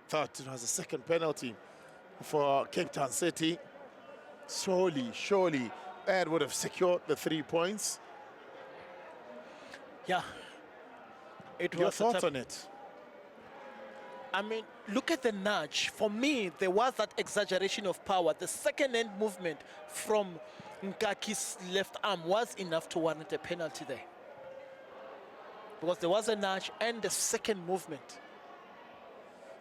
Thought it was a second penalty for Cape Town City. Surely, Ed would have secured the 3 points. Yeah, it was. Your thoughts on it? I mean, look at the nudge. For me, there was that exaggeration of power. The second end movement from Nkaki's left arm was enough to warrant a penalty there. Because there was a nudge and the second movement.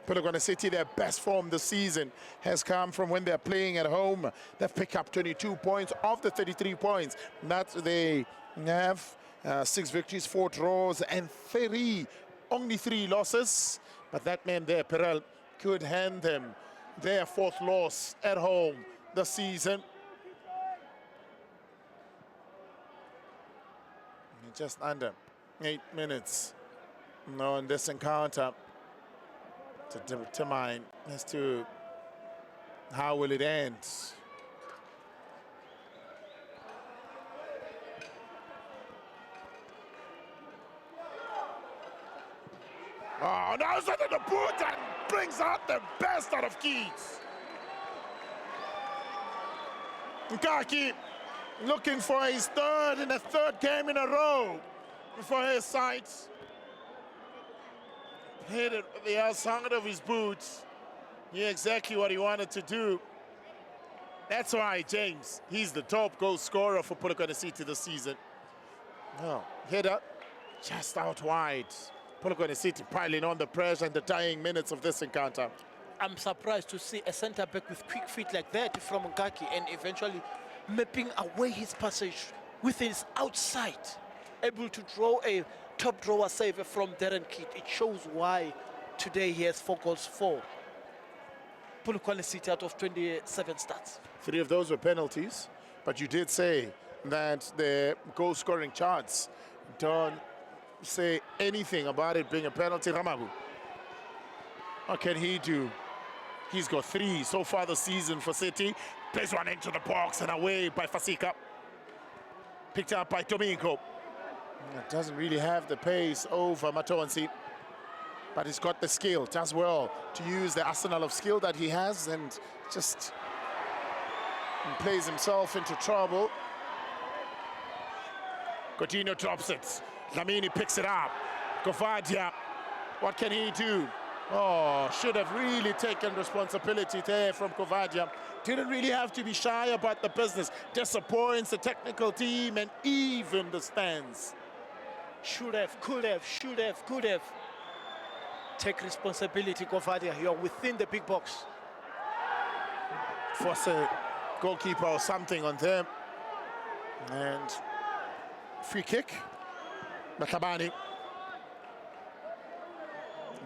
Polokwane City, their best form this season has come from when they're playing at home. They've picked up 22 points of the 33 points that they have. 6 victories, 4 draws, and only 3 losses. But that man there, Perel, could hand them their 4th loss at home this season. Just under 8 minutes on this encounter to determine as to how will it end. Oh, now it's under the boot and brings out the best out of Keats. Nkaki looking for his third in the 3rd game in a row for his sides. Hit it with the outside of his boots. Yeah, exactly what he wanted to do. That's why, James, he's the top goal scorer for Polokwane City this season. No, header just out wide. Polokwane City piling on the pressure in the dying minutes of this encounter. I'm surprised to see a centre-back with quick feet like that from Nkaki and eventually mapping away his passage with his outside, able to draw a top drawer save from Darren Keats. It shows why today he has 4 goals for Polokwane City out of 27 starts. 3 of those were penalties, but you did say that the goal-scoring charts don't say anything about it being a penalty. Ramagu, what can he do? He's got 3 so far this season for City. Plays one into the box and away by Fasika. Picked up by Domingo. Doesn't really have the pace over Matonsi, but he's got the skill, does well to use the arsenal of skill that he has and just plays himself into trouble. Coutinho drops it. Lamini picks it up. Govadia, what can he do? Oh, should have really taken responsibility there from Kovadia. Didn't really have to be shy about the business. Disappoints the technical team and even the stands. Should have, could have, should have, could have. Take responsibility, Kovadia. You're within the big box. Force a goalkeeper or something on them. And free kick. Batlhabane.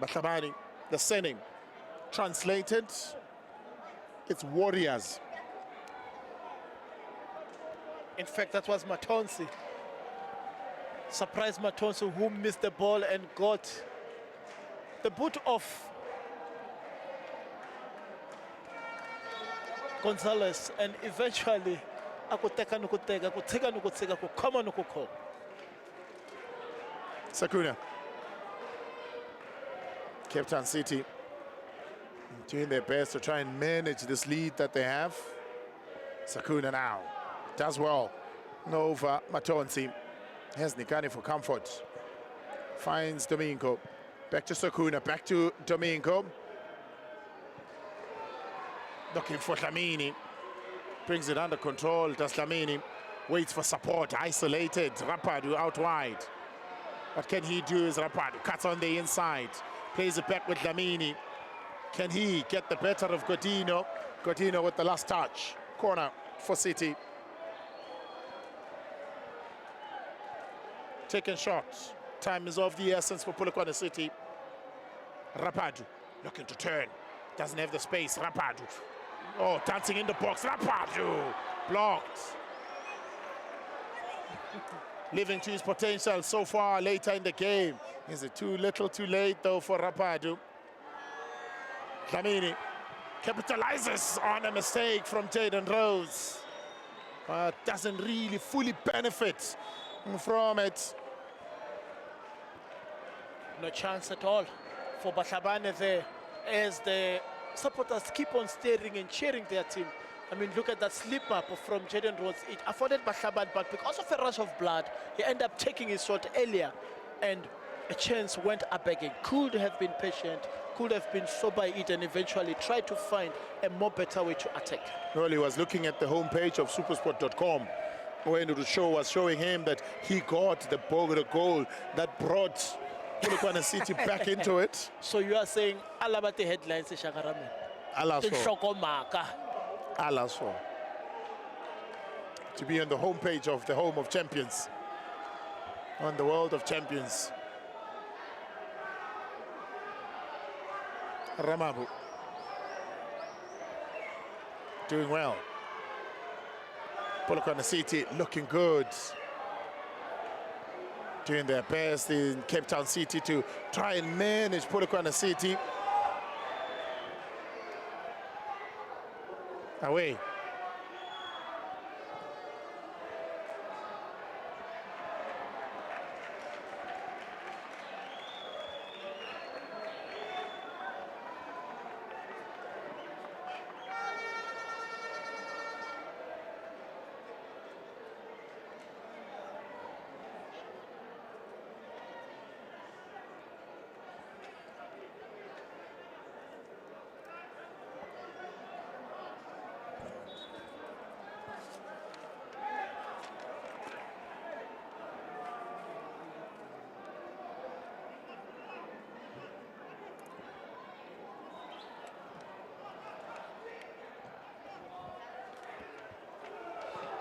Batlhabane, the surname. Translated, it's Warriors. In fact, that was Matonsi. Surprise Matonsi, who missed the ball and got the boot of Gonzalez, and eventually Sakuna. Cape Town City doing their best to try and manage this lead that they have. Sakuna now does well over Matonsi. Has Nikani for comfort. Finds Domingo. Back to Sakuna, back to Domingo. Looking for Dlamini. Brings it under control, does Dlamini. Waits for support, isolated. Rapadu out wide. What can he do is Rapadu cuts on the inside. Plays it back with Dlamini. Can he get the better of Godino? Godino with the last touch. Corner for City. Taking shots. Time is of the essence for Polokwane City. Rapadu looking to turn. Doesn't have the space. Rapadu. Oh, dancing in the box. Rapadu blocked. Living to his potential so far later in the game. Is it too little too late though for Rapadu? Dlamini capitalizes on a mistake from Jaden Rose. Doesn't really fully benefit from it. No chance at all for Batlhabane there, as the supporters keep on staring and cheering their team. I mean, look at that slip up from Jaden Rhodes. It afforded Batlhabane, but because of a rush of blood, he ended up taking his shot earlier, and a chance went up again. Could have been patient, could have been sober it, and eventually tried to find a more better way to attack. Well, he was looking at the homepage of supersport.com when the show was showing him that he got the goal that brought Polokwane City back into it. So you are saying Alabate headlines, Shakarame? Alaso. Alaso. To be on the homepage of the Home of Champions. On the World of Champions. Ramabu. Doing well. Polokwane City looking good. Doing their best in Cape Town City to try and manage Polokwane City. Away.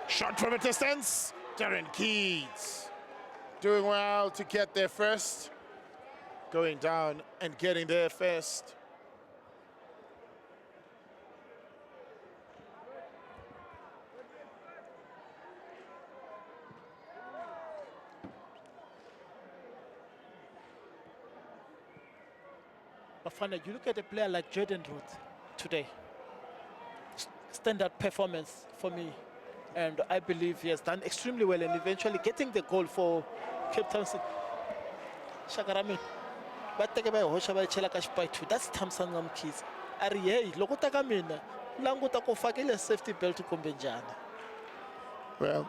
Shot from a distance. Darren Keats doing well to get there first. Going down and getting there first. Bafana, you look at a player like Jaden Rhodes today. Standard performance for me. And I believe he has done extremely well, and eventually getting the goal for Cape Town City. Shakarami. That's Tamsangam kids. Ariye, Lokotaka mina. Languta ko fakile safety belt to Kumbenjana. Well,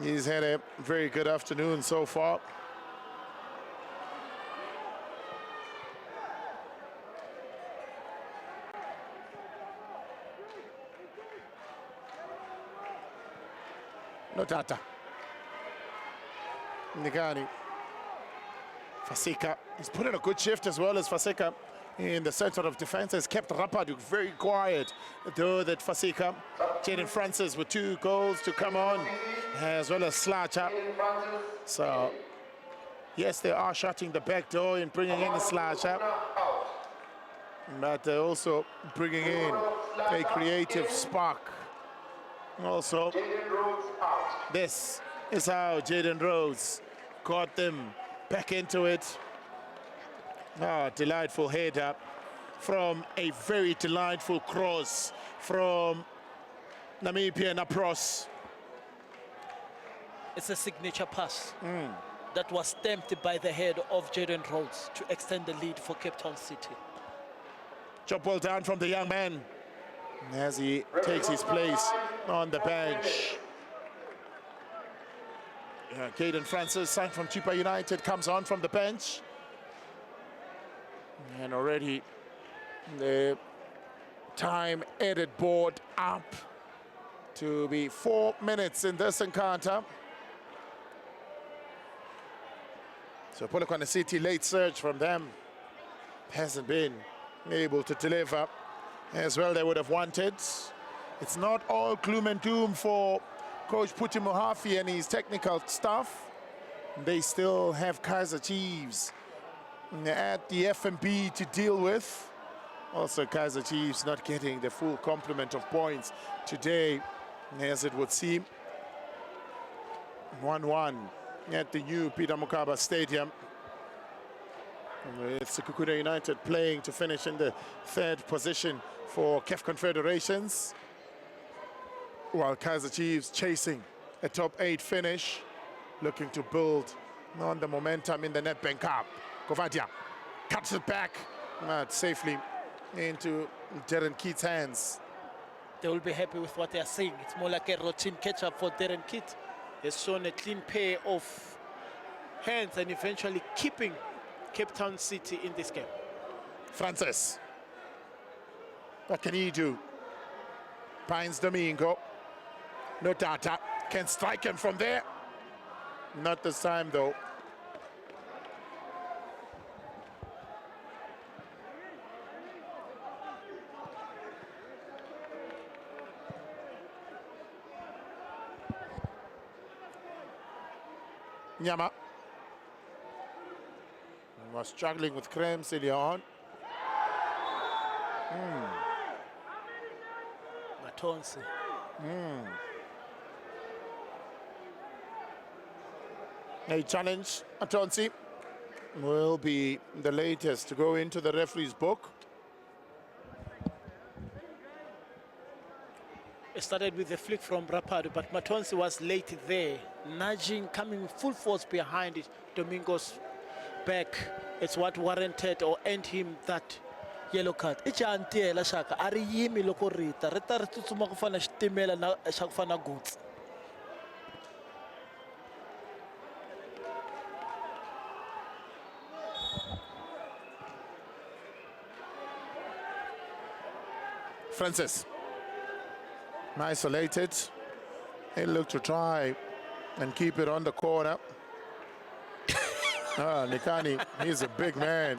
he's had a very good afternoon so far. No Tata. Nigani. Fasika. He's put in a good shift as well as Fasika in the center of defense. Has kept Rapadu very quiet. Though that Fasika, Jaden Francis with 2 goals to come on, as well as Slacha. So, yes, they are shutting the back door and bringing in Slacha. But they're also bringing in a creative spark. Also, this is how Jaden Rhodes got them back into it. Delightful header from a very delightful cross from Namibian Apros. It's a signature pass that was stamped by the head of Jaden Rhodes to extend the lead for Cape Town City. Job well done from the young man as he takes his place on the bench. Caden Francis, signed from Chipa United, comes on from the bench. And already the time added board up to be 4 minutes in this encounter. So Polokwane City, late surge from them, hasn't been able to deliver as well they would have wanted. It's not all gloom and doom for Coach Puti Mohafi and his technical staff. They still have Kaizer Chiefs at the F&B to deal with. Also, Kaizer Chiefs not getting the full complement of points today, as it would seem. 1-1 at the new Peter Mokaba Stadium, with Sekhukhune United playing to finish in the 3rd position for CAF Confederations, while Kaizer Chiefs chasing a top 8 finish, looking to build on the momentum in the Nedbank Cup. Kovadia cuts it back safely into Darren Keats' hands. They will be happy with what they are seeing. It's more like a routine catch-up for Darren Keats. He's shown a clean pair of hands and eventually keeping Cape Town City in this game. Francis. What can he do? Pines Domingo. No Tata. Can strike him from there. Not this time, though. Nyama was struggling with cramps earlier on. Matonsi. A challenge, Atonsi, will be the latest to go into the referee's book. It started with a flick from Rapado, but Matonsi was late there, nudging, coming full force behind it. Domingo's back. It's what warranted or earned him that yellow card. Ichantie la shaka ari yimi loko rita rita ri tsutsuma ku fana xitimela na xa ku fana goods. Francis, isolated. He looked to try and keep it on the corner. Nikani, he's a big man.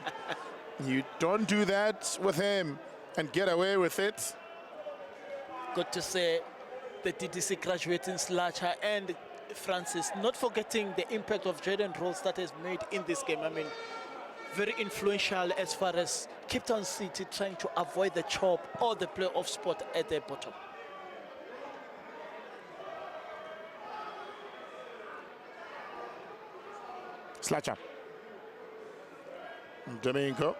You don't do that with him and get away with it. Good to say the DDC graduating Slacha and Francis, not forgetting the impact of Jaden Rhodes that has made in this game. I mean, very influential as far as Cape Town City trying to avoid the chop or the playoff spot at the bottom. Slacha. Domingo.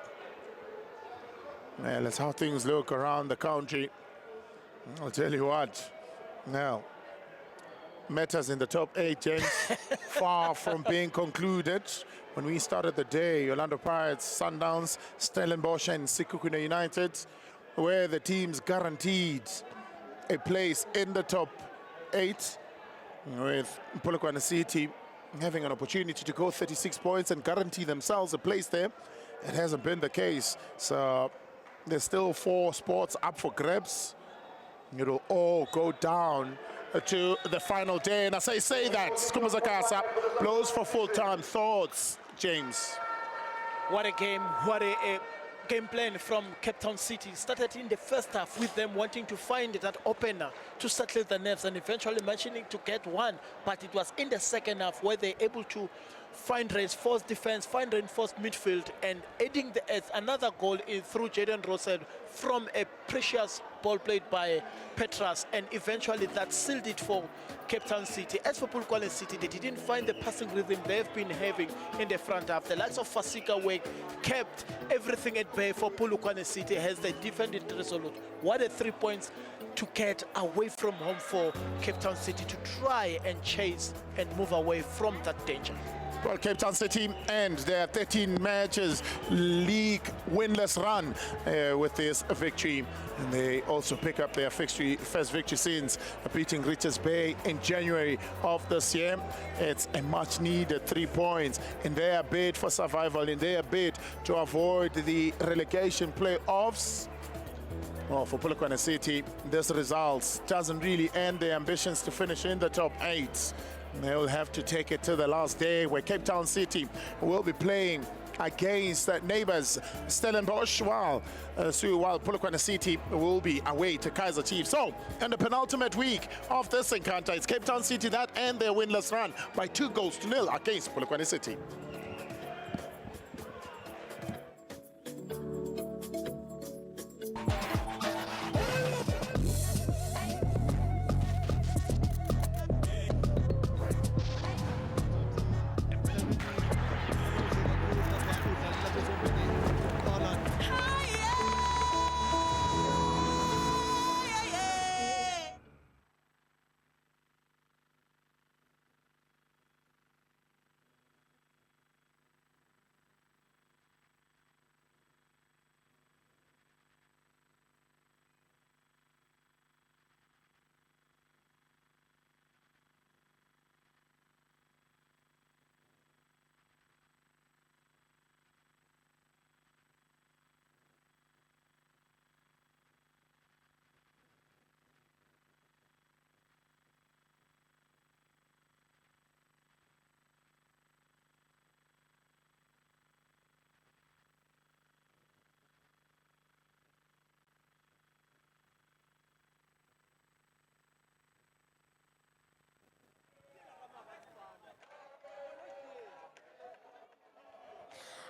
Well, that's how things look around the country. I'll tell you what. Now, matters in the top 8, James, far from being concluded. When we started the day, Orlando Pirates, Sundowns, Stellenbosch and Sekhukhune United were the teams guaranteed a place in the top 8, with Polokwane City having an opportunity to go 36 points and guarantee themselves a place there. It hasn't been the case. So there's still 4 spots up for grabs. It'll all go down to the final day. And as I say that, Skumuzakasa blows for full-time. Thoughts, James? What a game, what a game plan from Cape Town City. Started in the first half with them wanting to find that opener to settle the nerves and eventually managing to get one. But it was in the second half where they're able to find reinforced defense, find reinforced midfield, and adding the edge. Another goal in through Jaden Rossell from a precious ball played by Petras, and eventually that sealed it for Cape Town City. As for Polokwane City, they didn't find the passing rhythm they've been having in the front half. The likes of Fasika Wake kept everything at bay for Polokwane City as they defended resolute. What a 3 points to get away from home for Cape Town City to try and chase and move away from that danger. Well, Cape Town City end their 13 matches league winless run with this victory. And they also pick up their first victory since beating Richards Bay in January of this year. It's a much needed 3 points in their bid for survival, in their bid to avoid the relegation playoffs. Well, for Polokwane City, this result doesn't really end their ambitions to finish in the top 8. They'll have to take it to the last day, where Cape Town City will be playing against neighbors Stellenbosch, while Polokwane City will be away to Kaizer Chiefs. So, in the penultimate week of this encounter, it's Cape Town City that end their winless run by 2-0 against Polokwane City.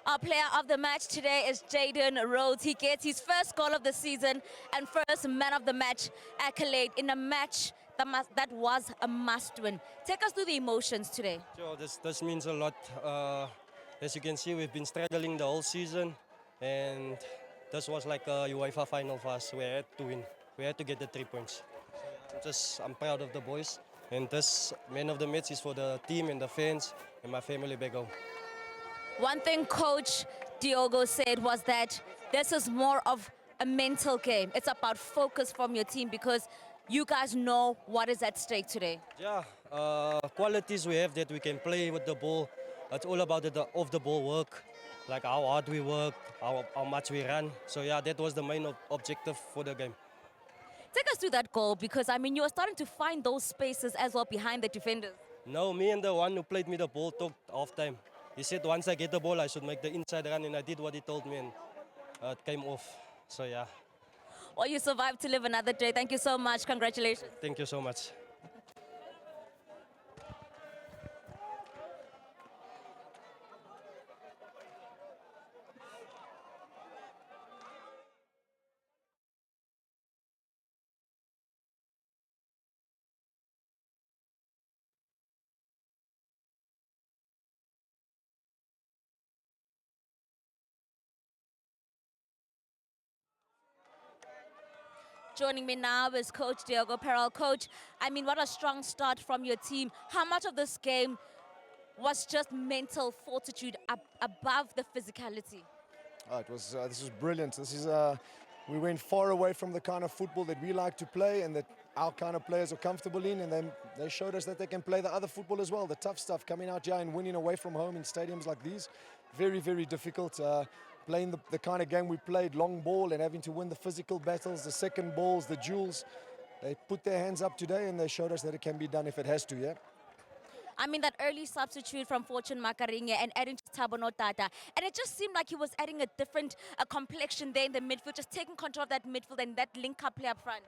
Our player of the match today is Jaden Rhodes. He gets his first goal of the season and first man of the match accolade in a match that was a must-win. Take us through the emotions today. Sure, this means a lot. As you can see, we've been struggling the whole season, and this was like a UEFA final for us. We had to win. We had to get the 3 points. I'm proud of the boys, and this man of the match is for the team and the fans and my family back home. One thing Coach Diogo said was that this is more of a mental game. It's about focus from your team because you guys know what is at stake today. Yeah, qualities we have that we can play with the ball. It's all about the off-the-ball work, like how hard we work, how much we run. So yeah, that was the main objective for the game. Take us through that goal because, I mean, you were starting to find those spaces as well behind the defenders. No, me and the one who played me the ball talked half-time. He said once I get the ball, I should make the inside run, and I did what he told me, and it came off. So, yeah. Well, you survived to live another day. Thank you so much. Congratulations. Thank you so much. Joining me now is Coach Diogo Perel. Coach, I mean, what a strong start from your team. How much of this game was just mental fortitude above the physicality? Oh, this was brilliant. We went far away from the kind of football that we like to play and that our kind of players are comfortable in, and then they showed us that they can play the other football as well, the tough stuff, coming out here and winning away from home in stadiums like these. Very, very difficult. Playing the kind of game we played, long ball and having to win the physical battles, the second balls, the duels. they put their hands up today and they showed us that it can be done if it has to, yeah? I mean, that early substitute from Fortune Makaringe and adding to Thabo Notata. And it just seemed like he was adding a different complexion there in the midfield, just taking control of that midfield and that link-up play up front.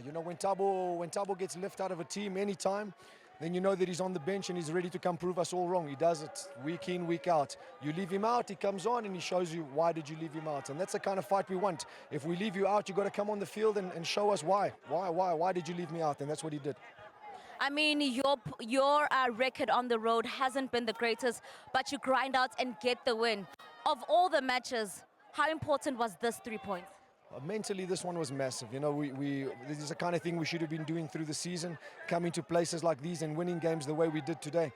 You know, when Tabo gets left out of a team anytime, then you know that he's on the bench and he's ready to come prove us all wrong. He does it week in, week out. You leave him out, he comes on and he shows you why did you leave him out. And that's the kind of fight we want. If we leave you out, you've got to come on the field and show us why. Why did you leave me out? And that's what he did. I mean, your record on the road hasn't been the greatest, but you grind out and get the win. Of all the matches, how important was this 3 points? Mentally, this one was massive. You know, this is the kind of thing we should have been doing through the season, coming to places like these and winning games the way we did today.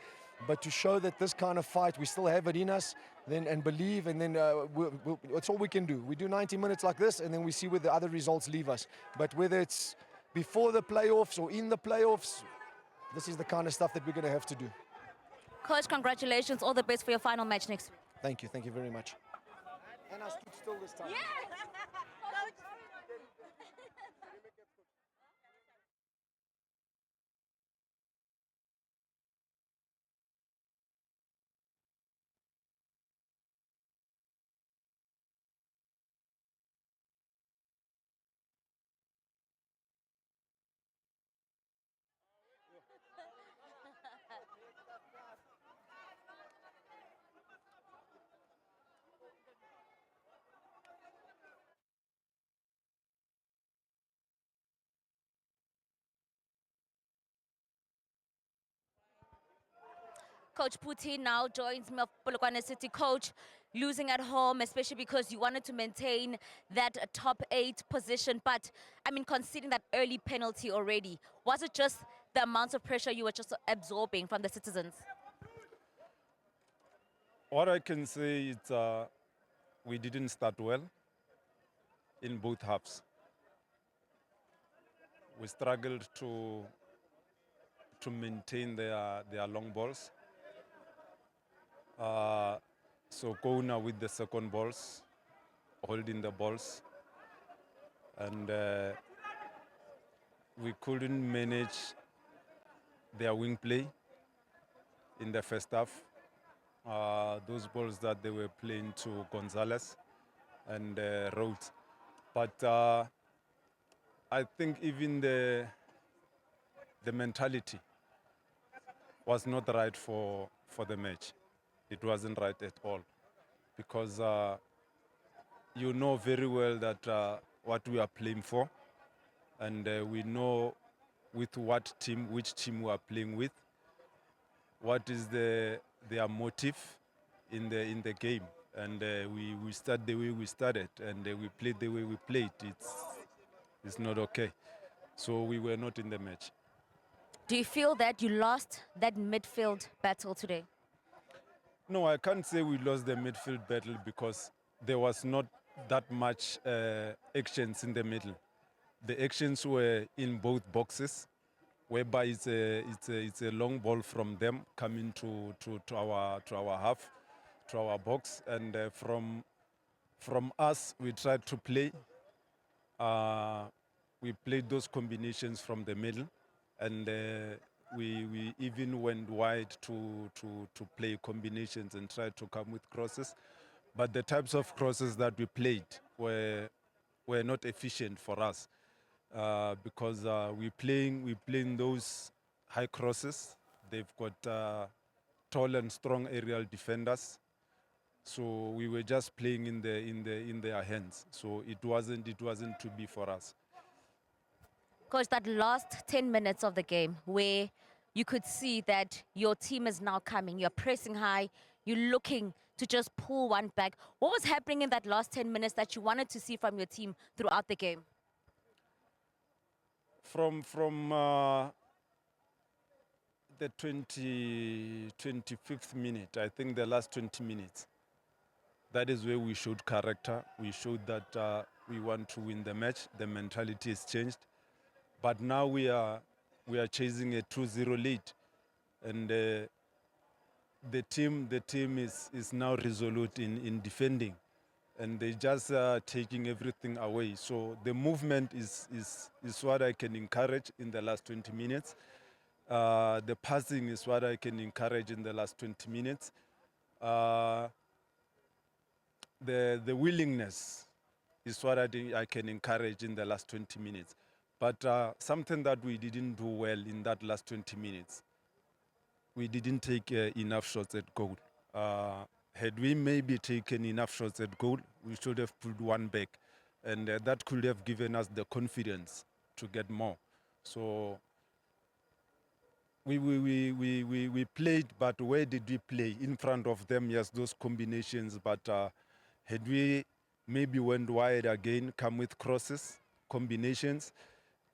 But to show that this kind of fight, we still have it in us, then and believe, and then it's all we can do. We do 90 minutes like this, and then we see where the other results leave us. But whether it's before the playoffs or in the playoffs, this is the kind of stuff that we're going to have to do. Coach, congratulations. All the best for your final match next week. Thank you very much. And I stood still this time. Coach Puti now joins me of Polokwane City. Coach, losing at home, especially because you wanted to maintain that top 8 position. But, I mean, conceding that early penalty already, was it just the amount of pressure you were just absorbing from the citizens? What I can say is we didn't start well in both halves. We struggled to maintain their long balls. So Kona with the second balls, holding the balls, and we couldn't manage their wing play in the first half. Those balls that they were playing to Gonzalez and Rhodes. But I think even the mentality was not right for the match. It wasn't right at all, because you know very well that what we are playing for, and we know with which team we are playing with, what is their motive in the game, and we start the way we started, and we played the way we played. It's not okay. So we were not in the match. Do you feel that you lost that midfield battle today? No, I can't say we lost the midfield battle, because there was not that much actions in the middle. The actions were in both boxes, whereby it's a long ball from them coming to our half, to our box, and from us we tried to play. We played those combinations from the middle, and we even went wide to play combinations and try to come with crosses. But the types of crosses that we played were not efficient for us, because we playing those high crosses. They've got tall and strong aerial defenders, so we were just playing in their hands. So it wasn't to be for us. Coach, that last 10 minutes of the game where you could see that your team is now coming, you're pressing high, you're looking to just pull one back. What was happening in that last 10 minutes that you wanted to see from your team throughout the game? From the 25th minute, I think the last 20 minutes, that is where we showed character. We showed that we want to win the match. The mentality has changed. But now we are chasing a 2-0 lead, and the team is now resolute in defending, and they just taking everything away. So the movement is what I can encourage in the last 20 minutes. The passing is what I can encourage in the last 20 minutes. The willingness is what I can encourage in the last 20 minutes. But something that we didn't do well in that last 20 minutes, we didn't take enough shots at goal. Had we maybe taken enough shots at goal, we should have put one back. And that could have given us the confidence to get more. So we played, but where did we play? In front of them, yes, those combinations. But had we maybe went wide again, come with crosses, combinations,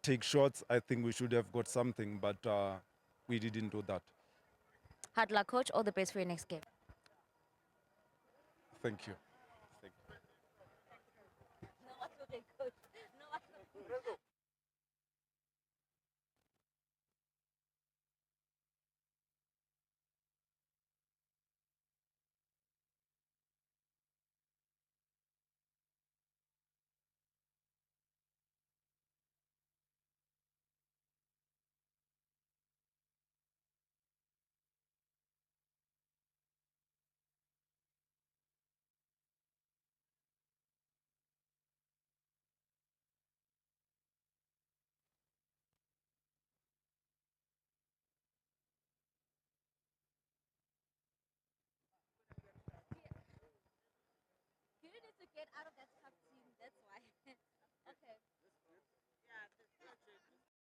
take shots, I think we should have got something, but we didn't do that. Hard luck, coach. All the best for your next game. Thank you. Thank you. You needed to get out of that tough team, that's why.